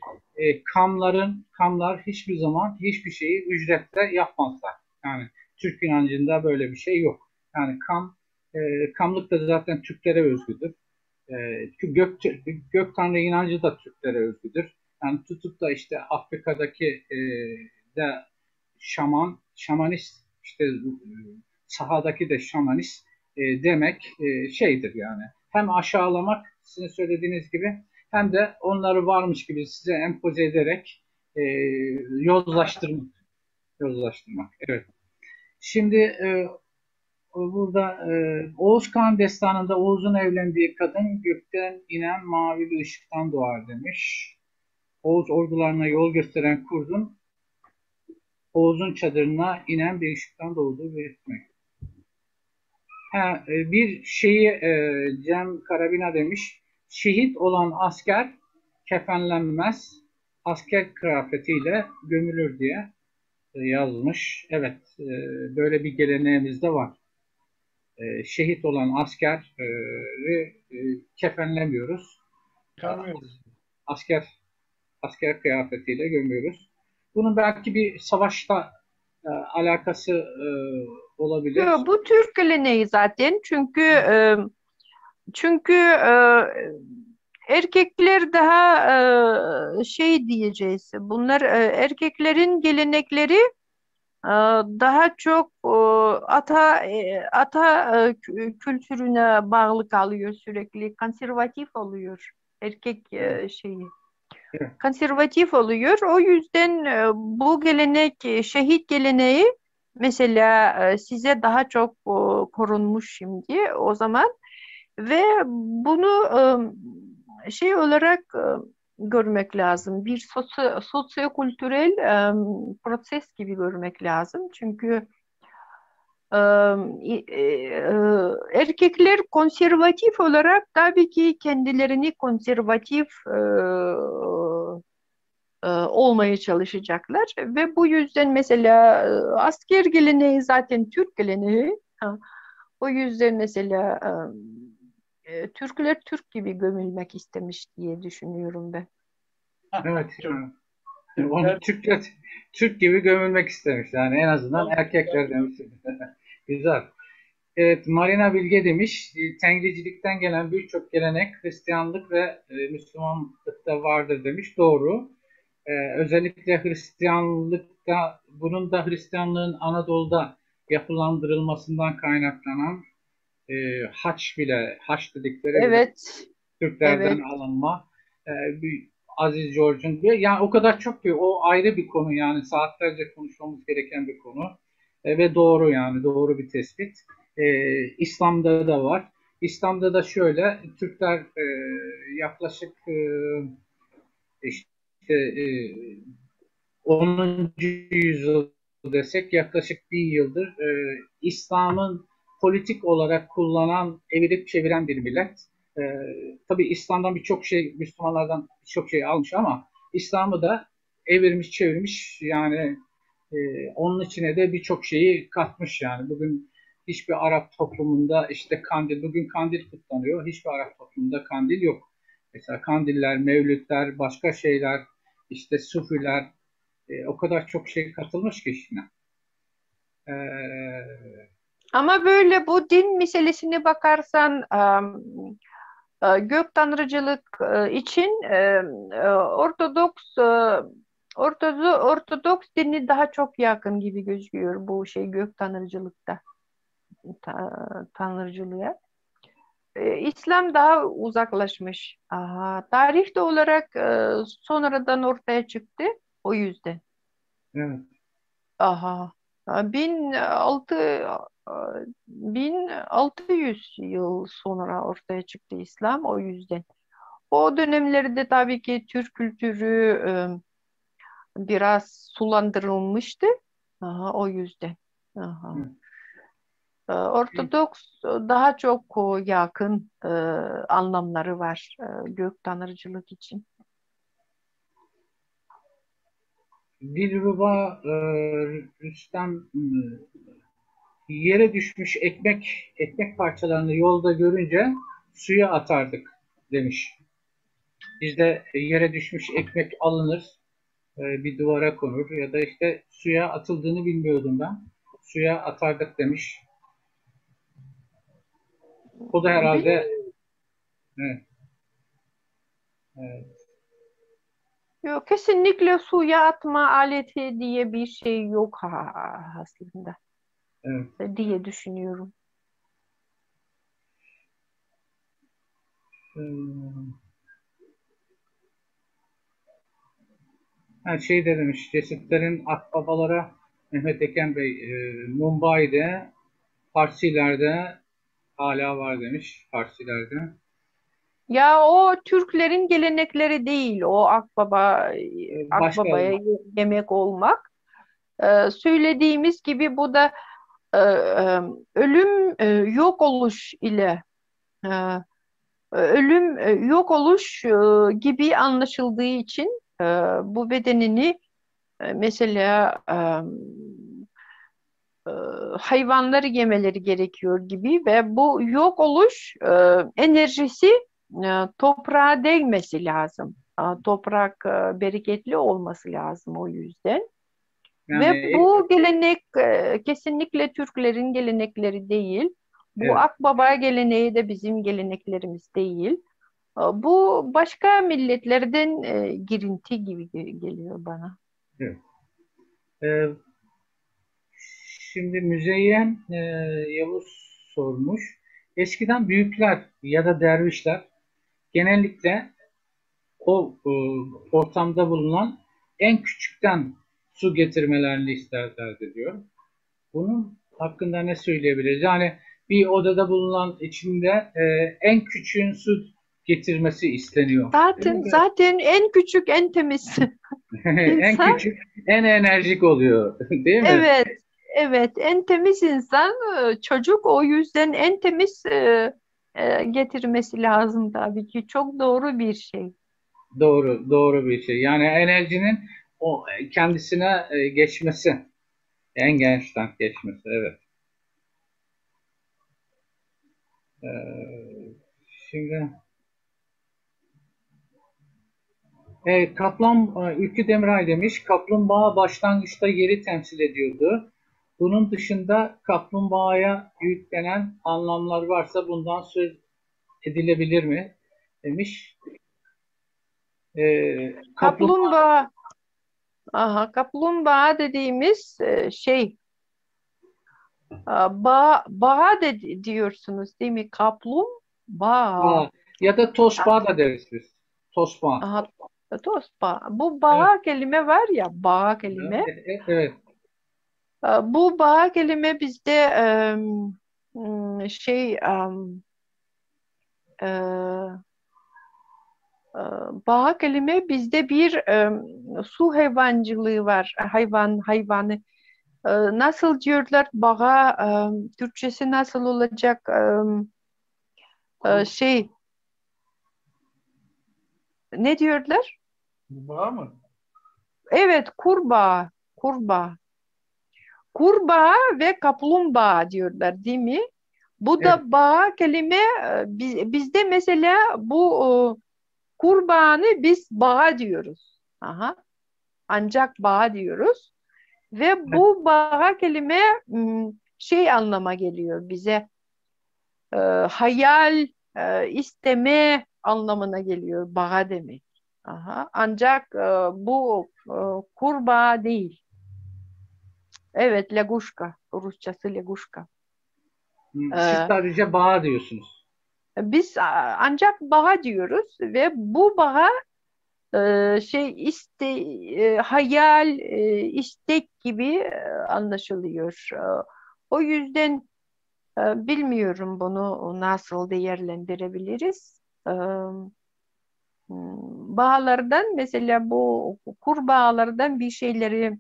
kamlar hiçbir zaman hiçbir şeyi ücretle yapmazlar. Yani Türk inancında böyle bir şey yok. Yani kamlık da zaten Türklere özgüdür. E, gök tanrı inancı da Türklere özgüdür. Yani tutup da işte Afrika'daki de şamanist işte sahadaki de şamanist demek şeydir yani. Hem aşağılamak sizin söylediğiniz gibi hem de onları varmış gibi size empoze ederek e, yozlaştırmak. Yozlaştırmak. Evet. Şimdi burada Oğuz Kağan destanında Oğuz'un evlendiği kadın gökten inen mavi bir ışıktan doğar demiş. Oğuz ordularına yol gösteren kurdun Oğuz'un çadırına inen bir ışıktan doğduğu belirtmek. Bir şeyi Cem Karabina demiş. Şehit olan asker kefenlenmez, asker kıyafetiyle gömülür diye yazmış. Evet, böyle bir geleneğimiz de var. Şehit olan askeri kefenlemiyoruz. Kalmıyoruz. Asker asker kıyafetiyle gömüyoruz. Bunun belki bir savaşta alakası olabilir. Yo, bu Türk geleneği zaten çünkü erkekler daha şey diyeceğiz. Bunlar erkeklerin gelenekleri daha çok ata kültürüne bağlı kalıyor sürekli. Konservatif oluyor erkek şeyi. Evet. Konservatif oluyor. O yüzden bu gelenek, şehit geleneği mesela size daha çok korunmuş şimdi o zaman ve bunu şey olarak görmek lazım. Bir sosyo-kültürel proses gibi görmek lazım. Çünkü erkekler konservatif olarak tabii ki kendilerini konservatif olmaya çalışacaklar ve bu yüzden mesela asker geleneği zaten Türk geleneği. Ha, o yüzden mesela Türkler Türk gibi gömülmek istemiş diye düşünüyorum ben. Evet. Yani. Onu Türk gibi gömülmek istemiş. Yani en azından erkekler demiş. Güzel. Evet, Marina Bilge demiş, Tengricilikten gelen birçok gelenek Hristiyanlık ve Müslümanlıkta vardır demiş. Doğru. Özellikle Hristiyanlıkta, bunun da Hristiyanlığın Anadolu'da yapılandırılmasından kaynaklanan haç dedikleri bile Evet, Türklerden evet. alınma. Bir Aziz George'un diyor. Yani o kadar çok ki o ayrı bir konu, yani saatlerce konuşmamız gereken bir konu. Ve doğru, yani doğru bir tespit. İslam'da da var. İslam'da da şöyle, Türkler yaklaşık işte 10. yüzyıl desek yaklaşık 1 yıldır İslam'ın politik olarak kullanan, evirip çeviren bir millet. Tabii İslam'dan birçok şey, Müslümanlardan birçok şey almış ama İslam'ı da evirmiş, çevirmiş. Yani onun içine de birçok şeyi katmış yani. Bugün hiçbir Arap toplumunda işte kandil, bugün kandil kutlanıyor. Hiçbir Arap toplumunda kandil yok. Mesela kandiller, mevlütler, başka şeyler, işte sufiler, o kadar çok şey katılmış ki işine. E, Ama böyle bu din meselesine bakarsan gök tanrıcılık için Ortodoks dini daha çok yakın gibi gözüküyor bu şey gök tanrıcılıkta tanrıcılığa. İslam daha uzaklaşmış. Aha, tarih de olarak sonradan ortaya çıktı o yüzden. evet. Aha. 1600 yıl sonra ortaya çıktı İslam o yüzden. O dönemlerde tabii ki Türk kültürü biraz sulandırılmıştı. Aha, o yüzden. Aha. Ortodoks daha çok yakın anlamları var gök tanrıcılık için. Dilruba Rüstem yere düşmüş ekmek parçalarını yolda görünce suya atardık demiş. Bizde yere düşmüş ekmek alınır, bir duvara konur ya da işte suya atıldığını bilmiyordum ben. Suya atardık demiş. O da herhalde Bilmiyorum. evet, evet, Yok, kesinlikle suya atma aleti diye bir şey yok aslında evet. diye düşünüyorum. Her şey de demiş. Cesetlerin akbabalara Mehmet Eken Bey Mumbai'de Parsilerde hala var demiş. Parsilerde. Ya o Türklerin gelenekleri değil, o Başka akbabaya yemek olmak. Söylediğimiz gibi bu da ölüm yok oluş ile e, ölüm yok oluş gibi anlaşıldığı için bu bedenini mesela e, hayvanları yemeleri gerekiyor gibi ve bu yok oluş enerjisi toprağa değmesi lazım. Toprak bereketli olması lazım o yüzden. yani Ve bu gelenek kesinlikle Türklerin gelenekleri değil. Bu evet, Akbaba geleneği de bizim geleneklerimiz değil. Bu başka milletlerden girinti gibi geliyor bana. evet. E, Şimdi Müzeyyen Yavuz sormuş. Eskiden büyükler ya da dervişler genellikle o ortamda bulunan en küçükten su getirmelerini isterlerdi diyor. Bunun hakkında ne söyleyebiliriz? Yani bir odada bulunan içinde en küçüğün su getirmesi isteniyor. Değil mi? Zaten en küçük en temiz En insan. küçük, en enerjik oluyor. Değil mi? Evet, evet, en temiz insan çocuk, o yüzden en temiz getirmesi lazım tabii ki. Çok doğru bir şey. Doğru, doğru bir şey. Yani enerjinin o kendisine geçmesi, en gençten geçmesi, evet. Şimdi Ülkü Demiray demiş, kaplumbağa başlangıçta yeri temsil ediyordu. Bunun dışında kaplumbağaya yüklenen anlamlar varsa bundan söz edilebilir mi? Demiş. Kaplumbağa Kaplumbağa, kaplumbağa dediğimiz bağ diyorsunuz değil mi? Kaplumbağa. ya da tosbağa da deriz biz. Tosbağa. Aha, tosbağa. Bu Evet, bağ kelime var ya, bağ kelime. evet. Bu bağ kelime bizde e, bağ kelime bizde bir su hayvancılığı var. Hayvanı. Nasıl diyorlar bağa, Türkçesi nasıl olacak? Şey, ne diyorlar? Bağ mı? Evet, kurbağa. Kurbağa. Kurbağa ve kaplumbağa diyorlar değil mi? Bu Evet. da bağ kelime, bizde mesela bu kurbağanı biz bağa diyoruz. Aha, ancak bağa diyoruz. Ve bu bağa kelime anlama geliyor bize. Hayal, isteme anlamına geliyor bağa demek. Aha. Ancak bu kurbağa değil. Evet, laguşka. Rusçası laguşka. Siz Ee, sadece bağ diyorsunuz. Biz ancak bağa diyoruz ve bu bağa hayal, istek gibi anlaşılıyor. O yüzden bilmiyorum bunu nasıl değerlendirebiliriz. Bağlardan mesela bu kurbağalardan bir şeyleri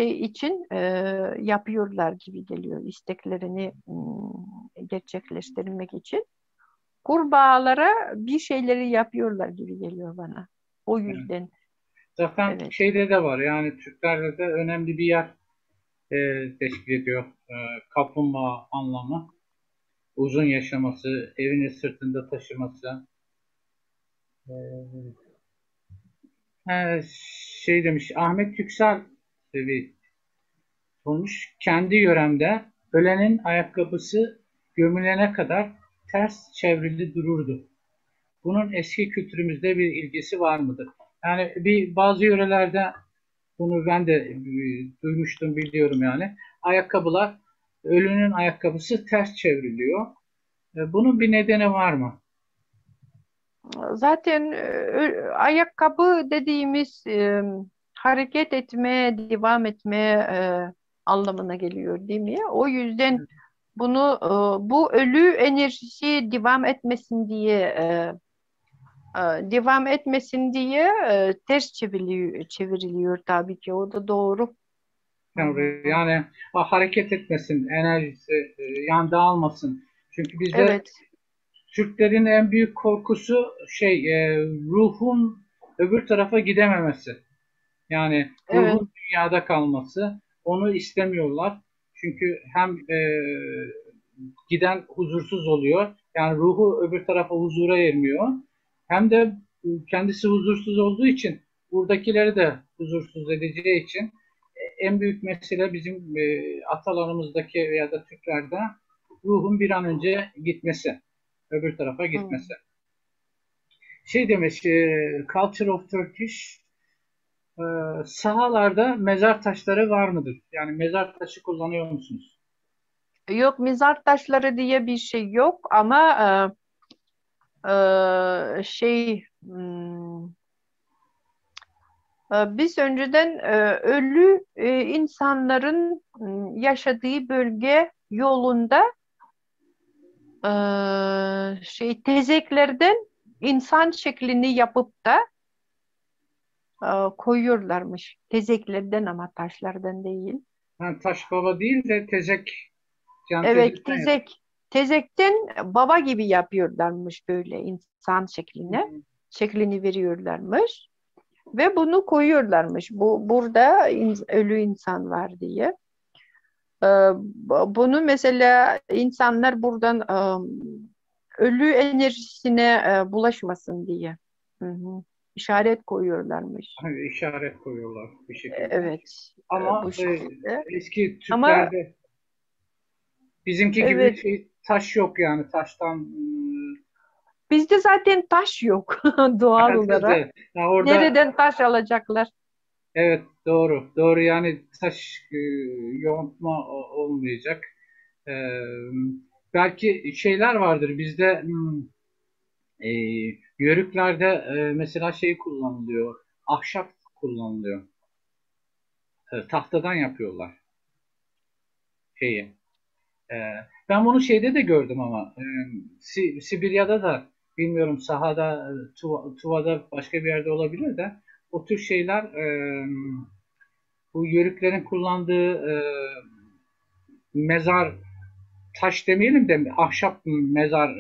için yapıyorlar gibi geliyor, isteklerini gerçekleştirmek için. Kurbağalara bir şeyleri yapıyorlar gibi geliyor bana. O Yani yüzden zaten evet. şeyde de var. Yani Türklerde de önemli bir yer teşkil ediyor. Kaplumbağa anlamı. Uzun yaşaması, evini sırtında taşıması. E, demiş Ahmet Yüksel bir olmuş. Kendi yöremde ölenin ayakkabısı gömülene kadar ters çevrili dururdu. Bunun eski kültürümüzde bir ilgisi var mıdır? Yani bazı yörelerde bunu ben de duymuştum, biliyorum yani. Ölünün ayakkabısı ters çevriliyor. Bunun bir nedeni var mı? Zaten ayakkabı dediğimiz hareket etme, devam etme anlamına geliyor değil mi? O yüzden bunu bu ölü enerjisi devam etmesin diye ters çevriliyor tabii ki. O da doğru. Hı hı. Yani hareket etmesin, enerjisi yani dağılmasın. Çünkü bizde Evet, Türklerin en büyük korkusu ruhun öbür tarafa gidememesi. Yani evet. ruhun dünyada kalması. Onu istemiyorlar. Çünkü hem giden huzursuz oluyor. Yani ruhu öbür tarafa huzura ermiyor. Hem de kendisi huzursuz olduğu için buradakileri de huzursuz edeceği için en büyük mesele bizim atalarımızdaki veya da Türklerde ruhun bir an önce gitmesi. Öbür tarafa Hı. gitmesi. Demiş, Culture of Turkish, e, sahalarda mezar taşları var mıdır? Yani mezar taşı kullanıyor musunuz? Yok, mezar taşları diye bir şey yok ama biz önceden ölü insanların yaşadığı bölge yolunda tezeklerden insan şeklini yapıp da koyuyorlarmış. Tezeklerden ama taşlardan değil. Yani taş baba değil de tezek. Can Evet, tezekten yap. tezekten baba gibi yapıyorlarmış böyle insan şekline. Şeklini veriyorlarmış ve bunu koyuyorlarmış. Burada ölü insan var diye. Ee, Bunu mesela insanlar buradan ölü enerjisine bulaşmasın diye. Hı hı. İşaret koyuyorlarmış. Hani işaret koyuyorlar bir şekilde. Evet, Ama bu şekilde. eski Ama Türklerde bizimki gibi evet, şey, taş yok yani taştan bizde zaten taş yok doğal olarak. yani orada Nereden taş alacaklar? evet doğru doğru yani taş yontma olmayacak. E, belki şeyler vardır bizde e, yörüklerde mesela şey kullanılıyor. Ahşap kullanılıyor. Tahtadan yapıyorlar şeyi. E, ben bunu şeyde de gördüm ama Sibirya'da da bilmiyorum sahada Tuva'da başka bir yerde olabilir de o tür şeyler bu yörüklerin kullandığı mezar taş demeyelim de ahşap mezar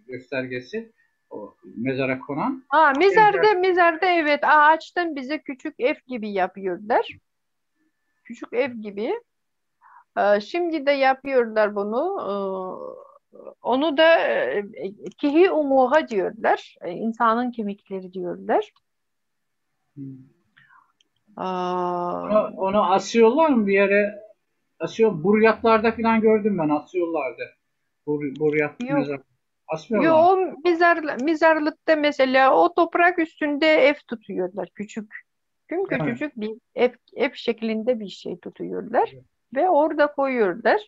göstergesi o mezara konan benzer. Mezarda evet ağaçtan bize küçük ev gibi yapıyorlar. Küçük ev gibi. Şimdi de yapıyorlar bunu. Onu da kihi umuğa diyorlar. İnsanın kemikleri diyorlar. Aa, Onu asıyorlar mı bir yere asıyor. Buryatlarda falan gördüm ben asıyorlardı. Buryat yok. mezar. Asmıyorlar mı? Yo, mezarlıkta mesela o toprak üstünde ev tutuyorlar küçük. Tüm Evet. küçücük bir ev şeklinde bir şey tutuyorlar ve orada koyuyorlar.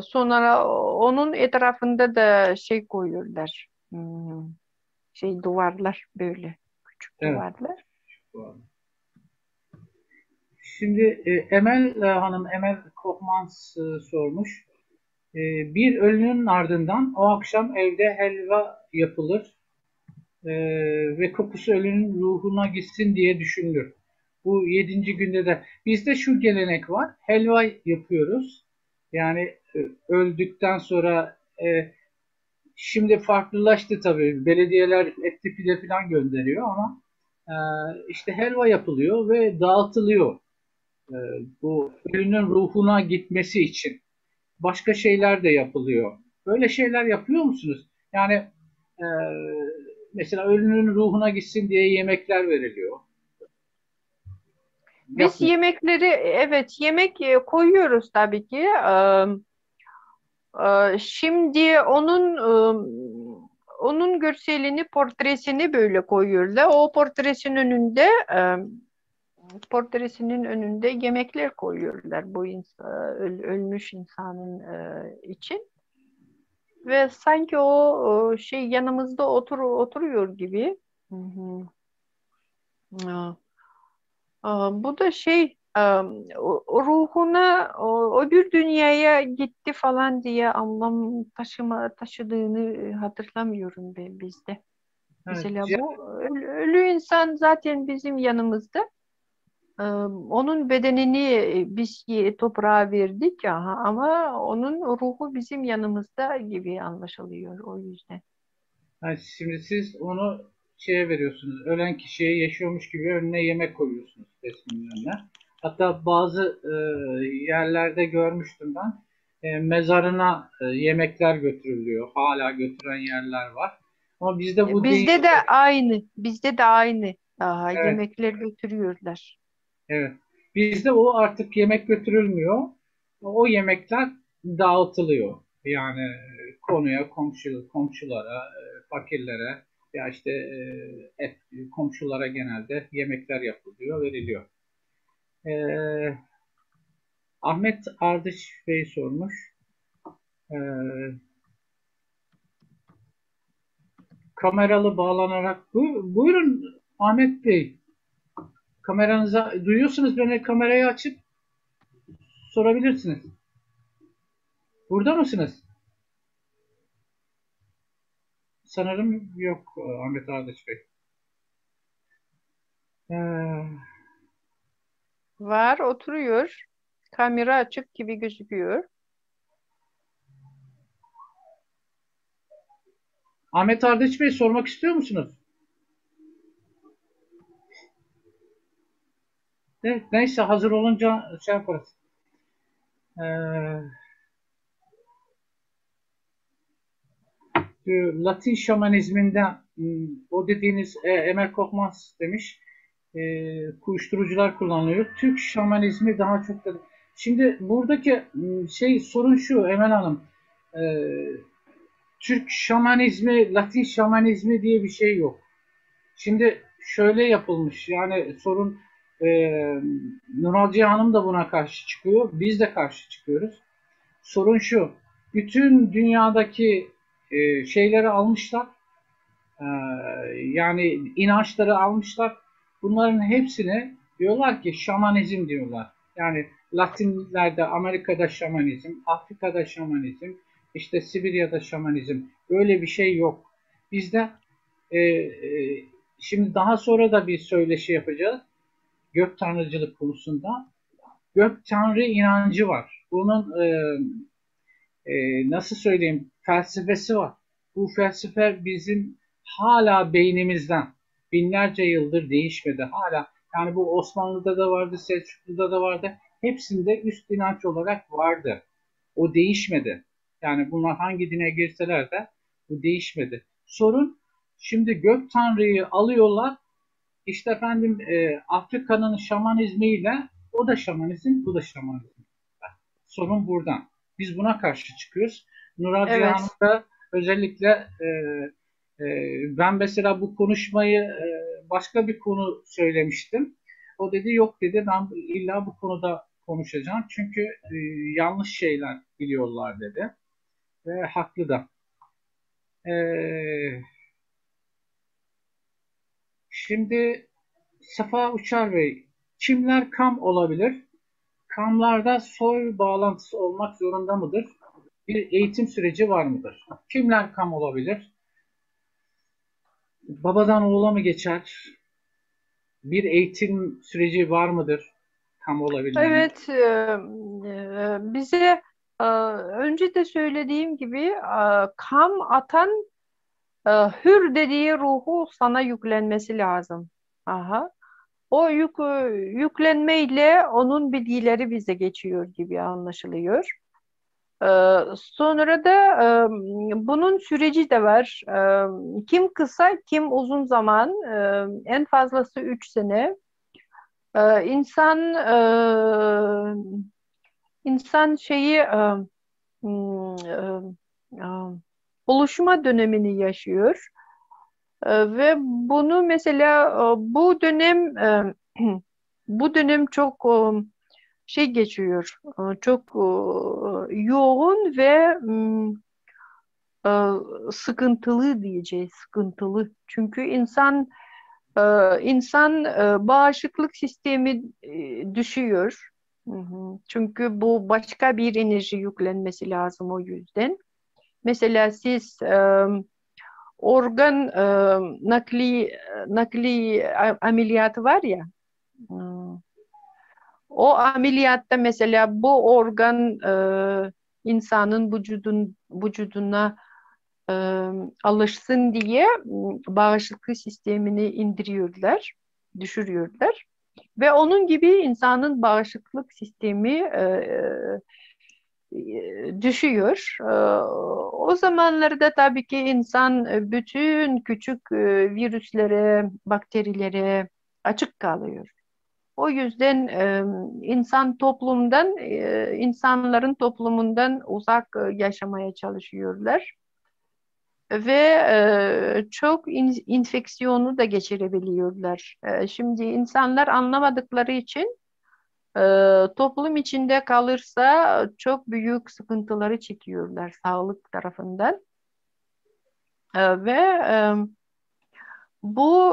Sonra onun etrafında da şey koyuyorlar. Şey duvarlar böyle küçük Evet. duvarlar. Şimdi Emel Hanım, Emel Korkmaz sormuş. Bir ölünün ardından o akşam evde helva yapılır e, ve kokusu ölünün ruhuna gitsin diye düşünülür. Bu 7. günde de bizde şu gelenek var. Helva yapıyoruz. Yani öldükten sonra şimdi farklılaştı tabii. Belediyeler etli pide falan gönderiyor ama işte helva yapılıyor ve dağıtılıyor. E, bu ölünün ruhuna gitmesi için. Başka şeyler de yapılıyor. Böyle şeyler yapıyor musunuz? Yani e, mesela ölünün ruhuna gitsin diye yemekler veriliyor. Biz Yapmıyor. yemekleri evet yemek koyuyoruz tabii ki. Şimdi onun görselini, portresini böyle koyuyorlar. O portresinin önünde yemekler koyuyorlar bu ölmüş insanın için. Ve sanki şey yanımızda oturuyor gibi. Hı hı. Aa, bu da şey o ruhuna o bir dünyaya gitti falan diye anlam taşıdığını hatırlamıyorum ben bizde. Evet, Mesela bu ölü insan zaten bizim yanımızda. Onun bedenini biz toprağa verdik ya ama onun ruhu bizim yanımızda gibi anlaşılıyor o yüzden. yani şimdi siz onu şeye veriyorsunuz. Ölen kişiye yaşıyormuş gibi önüne yemek koyuyorsunuz resminin önüne. Hatta bazı yerlerde görmüştüm ben. Mezarına yemekler götürülüyor. Hala götüren yerler var. Ama bizde bu değil. Bizde de aynı. Aha, Evet, yemekler götürüyorlar. evet. Bizde o artık yemek götürülmüyor. O yemekler dağıtılıyor. Yani konuya, komşulara, fakirlere ya işte komşulara genelde yemekler yapılıyor, veriliyor. E, Ahmet Ardış Bey sormuş. E, kameralı bağlanarak buyurun Ahmet Bey. Kameranıza duyuyorsunuz beni kamerayı açıp sorabilirsiniz. Burada mısınız? Sanırım yok Ahmet Ardıç Bey. Ee, Var, oturuyor. Kamera açık gibi gözüküyor. Ahmet Ardıç Bey, sormak istiyor musunuz? Neyse, hazır olunca şey yaparız. Latin şamanizminde o dediğiniz Emel Korkmaz demiş, uyuşturucular kullanılıyor. Türk şamanizmi daha çok da... Şimdi buradaki sorun şu Emel Hanım, e, Türk şamanizmi, Latin şamanizmi diye bir şey yok. Şimdi şöyle yapılmış, yani sorun, e, Nuralciye Hanım da buna karşı çıkıyor, biz de karşı çıkıyoruz. Sorun şu, bütün dünyadaki şeyleri almışlar, e, yani inançları almışlar. Bunların hepsini diyorlar ki şamanizm diyorlar. Yani Latinlerde, Amerika'da şamanizm, Afrika'da şamanizm, işte Sibirya'da şamanizm. Öyle bir şey yok. Bizde şimdi daha sonra da bir söyleşi yapacağız. Gök tanrıcılık konusunda. Gök tanrı inancı var. Bunun nasıl söyleyeyim, felsefesi var. Bu felsefe bizim hala beynimizden binlerce yıldır değişmedi. Hala, yani bu Osmanlı'da da vardı, Selçuklu'da da vardı. Hepsinde üst inanç olarak vardı. O değişmedi. Yani bunlar hangi dine girseler de bu değişmedi. Sorun, şimdi gök tanrıyı alıyorlar. İşte efendim, Afrika'nın şamanizmiyle, o da şamanizm, bu da şamanizm. Sorun buradan. Biz buna karşı çıkıyoruz. Nural Evet. Cihan da özellikle, ben mesela bu konuşmayı başka bir konu söylemiştim. O dedi yok dedi, ben illa bu konuda konuşacağım. Çünkü yanlış şeyler biliyorlar dedi. Ve haklı da. E, Şimdi Safa Uçar Bey, kimler kam olabilir? Kamlarda soy bağlantısı olmak zorunda mıdır? Bir eğitim süreci var mıdır? Kimler kam olabilir? Babadan oğula mı geçer? Bir eğitim süreci var mıdır kam olabilmenin? Evet, bize önce de söylediğim gibi kam atan hür dediği ruhu sana yüklenmesi lazım. Aha. O yüklenmeyle onun bilgileri bize geçiyor gibi anlaşılıyor. E, Sonra da bunun süreci de var. Kim kısa, kim uzun zaman, en fazlası 3 sene. İnsan insan şeyi e, oluşma dönemini yaşıyor. Ve bunu mesela bu dönem bu dönem çok şey geçiyor. Çok yoğun ve e, sıkıntılı diyeceğiz. Sıkıntılı. Çünkü insan bağışıklık sistemi düşüyor. Hı hı. Çünkü bu başka bir enerji yüklenmesi lazım o yüzden. Mesela siz organ nakli ameliyatı var ya. Hmm. O ameliyatta mesela bu organ insanın vücuduna e, alışsın diye bağışıklık sistemini indiriyorlar, düşürüyorlar. Ve onun gibi insanın bağışıklık sistemi düşüyor. O zamanlarda tabii ki insan bütün küçük virüslere, bakterilere açık kalıyor. O yüzden insanların toplumundan uzak yaşamaya çalışıyorlar ve çok infeksiyonu da geçirebiliyorlar. Şimdi insanlar anlamadıkları için toplum içinde kalırsa çok büyük sıkıntıları çekiyorlar sağlık tarafından. Ve bu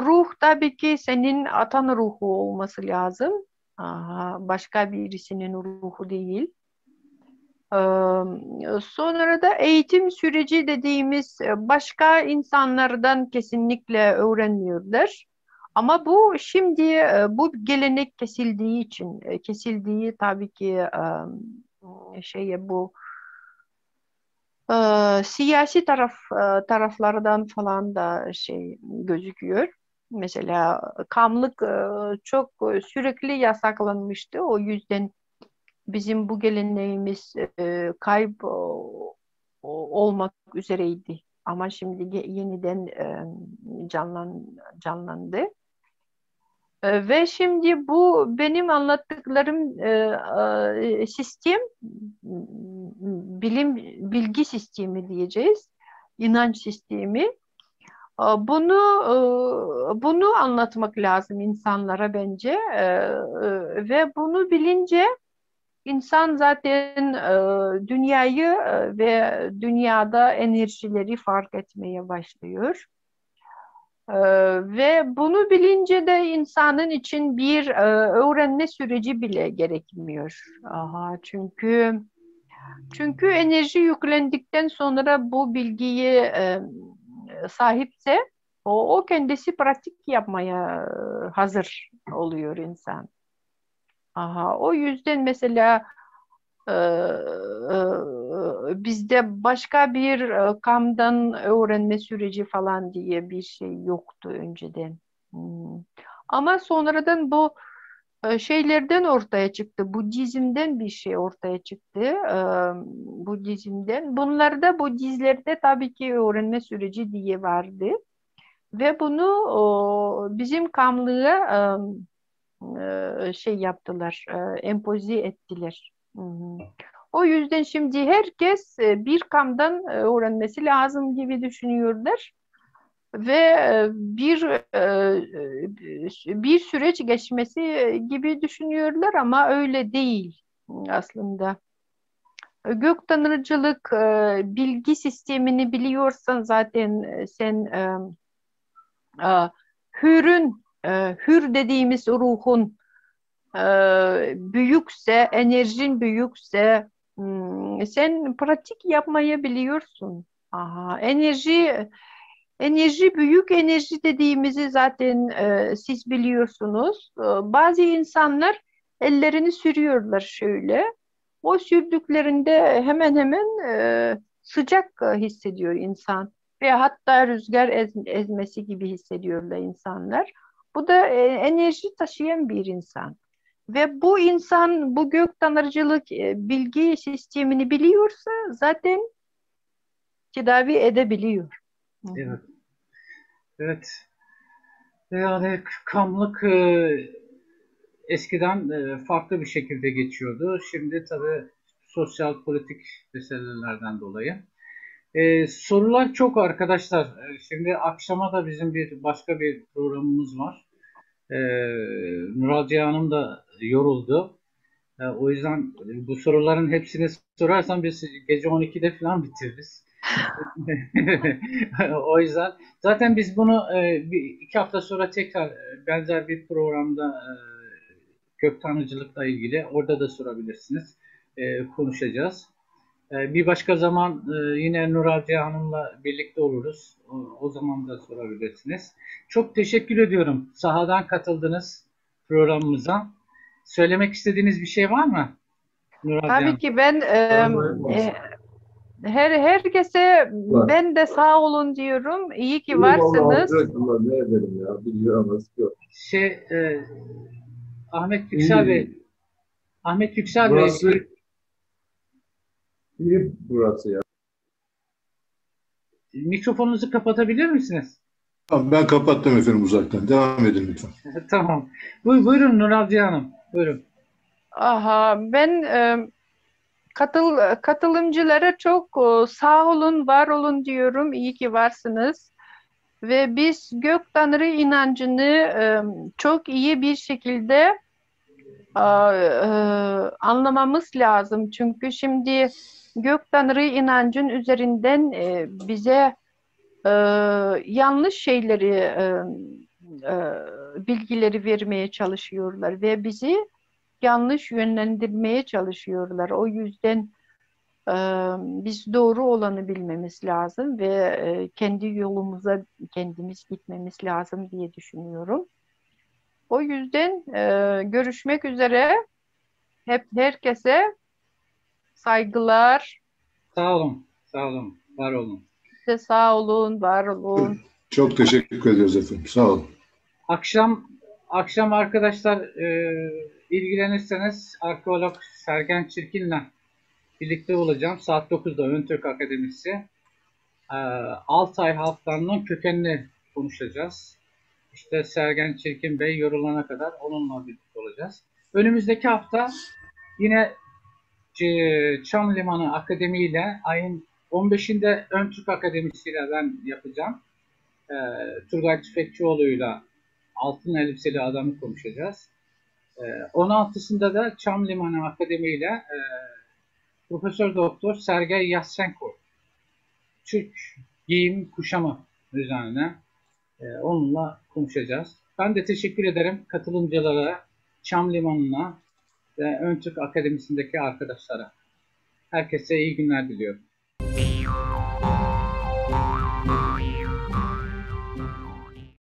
ruh tabii ki senin atan ruhu olması lazım. Başka birisinin ruhu değil. Sonra da eğitim süreci dediğimiz başka insanlardan kesinlikle öğrenmiyorlar. Ama bu şimdi bu gelenek kesildiği için kesildiği tabii ki bu siyasi taraflardan falan da gözüküyor. Mesela kamlık çok sürekli yasaklanmıştı. O yüzden bizim bu geleneğimiz olmak üzereydi. Ama şimdi yeniden canlandı. Ve şimdi bu benim anlattıklarım sistem bilgi sistemi diyeceğiz. İnanç sistemi. Bunu anlatmak lazım insanlara bence. Ve bunu bilince İnsan zaten dünyayı ve dünyada enerjileri fark etmeye başlıyor. Ve bunu bilince de insanın için bir öğrenme süreci bile gerekmiyor. Çünkü enerji yüklendikten sonra bu bilgiyi sahipse o kendisi pratik yapmaya hazır oluyor insan. O yüzden mesela e, bizde başka bir kamdan öğrenme süreci falan diye bir şey yoktu önceden. Hmm. Ama sonradan bu şeylerden ortaya çıktı. Budizm'den bir şey ortaya çıktı. Budizm'den. Bunlarda Budizlerde tabii ki öğrenme süreci diye vardı. Ve bunu bizim kamlığa yaptılar, empoze ettiler. Hı hı. O yüzden şimdi herkes bir kamdan öğrenmesi lazım gibi düşünüyorlar ve bir süreç geçmesi gibi düşünüyorlar ama öyle değil aslında. Gök tanrıcılık bilgi sistemini biliyorsan zaten sen hür dediğimiz ruhun büyükse, enerjin büyükse sen pratik yapmayı biliyorsun. Enerji büyük enerji dediğimizi zaten siz biliyorsunuz. Bazı insanlar ellerini sürüyorlar şöyle. O sürdüklerinde hemen hemen sıcak hissediyor insan. Ve hatta rüzgar ezmesi gibi hissediyorlar insanlar. Bu da enerji taşıyan bir insan. Ve bu insan bu gök tanrıcılık bilgi sistemini biliyorsa zaten tedavi edebiliyor. Hı hı. Evet. Evet. Yani kamlık eskiden farklı bir şekilde geçiyordu. Şimdi tabii sosyal politik meselelerden dolayı. Sorular çok arkadaşlar. Şimdi akşama da bizim başka bir programımız var. E, Nuralciye Hanım da yoruldu. O yüzden bu soruların hepsini sorarsan biz gece 12'de falan bitiririz. O yüzden zaten biz bunu 2 hafta sonra tekrar benzer bir programda gök tanrıcılıkla ilgili orada da sorabilirsiniz. Konuşacağız. Bir başka zaman yine Nuralciye Hanım'la birlikte oluruz. O zaman da sorabilirsiniz. Çok teşekkür ediyorum. Sahadan katıldınız programımıza. Söylemek istediğiniz bir şey var mı Nuralciye Tabii Hanım? ki ben herkese ben de sağ olun diyorum. İyi ki varsınız. Ne edelim ya, biliyorum yok. Ahmet Yüksel Bey. Ahmet Yüksel Bey. Burası iyi burası ya. Mikrofonunuzu kapatabilir misiniz? Tamam, ben kapattım efendim uzaktan. Devam edin lütfen. Tamam. Buyurun Nuralciye Hanım. Buyurun. Ben katılımcılara çok sağ olun, var olun diyorum. İyi ki varsınız. Ve biz gök tanrı inancını çok iyi bir şekilde anlamamız lazım. Çünkü şimdi gök tanrı inancın üzerinden bize yanlış şeyleri, bilgileri vermeye çalışıyorlar ve bizi yanlış yönlendirmeye çalışıyorlar. O yüzden biz doğru olanı bilmemiz lazım ve kendi yolumuza kendimiz gitmemiz lazım diye düşünüyorum. O yüzden görüşmek üzere. Hep herkese saygılar. Sağ olun, sağ olun, var olun. Size sağ olun, var olun. Çok teşekkür ediyoruz efendim. Sağ olun. Akşam arkadaşlar ilgilenirseniz arkeolog Sergen Çirkin'le birlikte olacağım. Saat 9'da Öntürk Akademisi. Altay halklarının kökenini konuşacağız. İşte Sergen Çirkin Bey yorulana kadar onunla birlikte olacağız. Önümüzdeki hafta yine Çam Limanı Akademi ile ayın 15'inde Öntürk Akademisi ile ben yapacağım. Turgay Tüfekçioğlu'yla Altın Elbiseli Adamı konuşacağız. 16'sında da Çam Limanı Akademi ile Profesör Doktor Sergey Yassenko Türk giyim kuşamı üzerine onunla konuşacağız. Ben de teşekkür ederim katılımcılara, Çam Limanı'na ve Öntürk Akademisi'ndeki arkadaşlara. Herkese iyi günler diliyorum.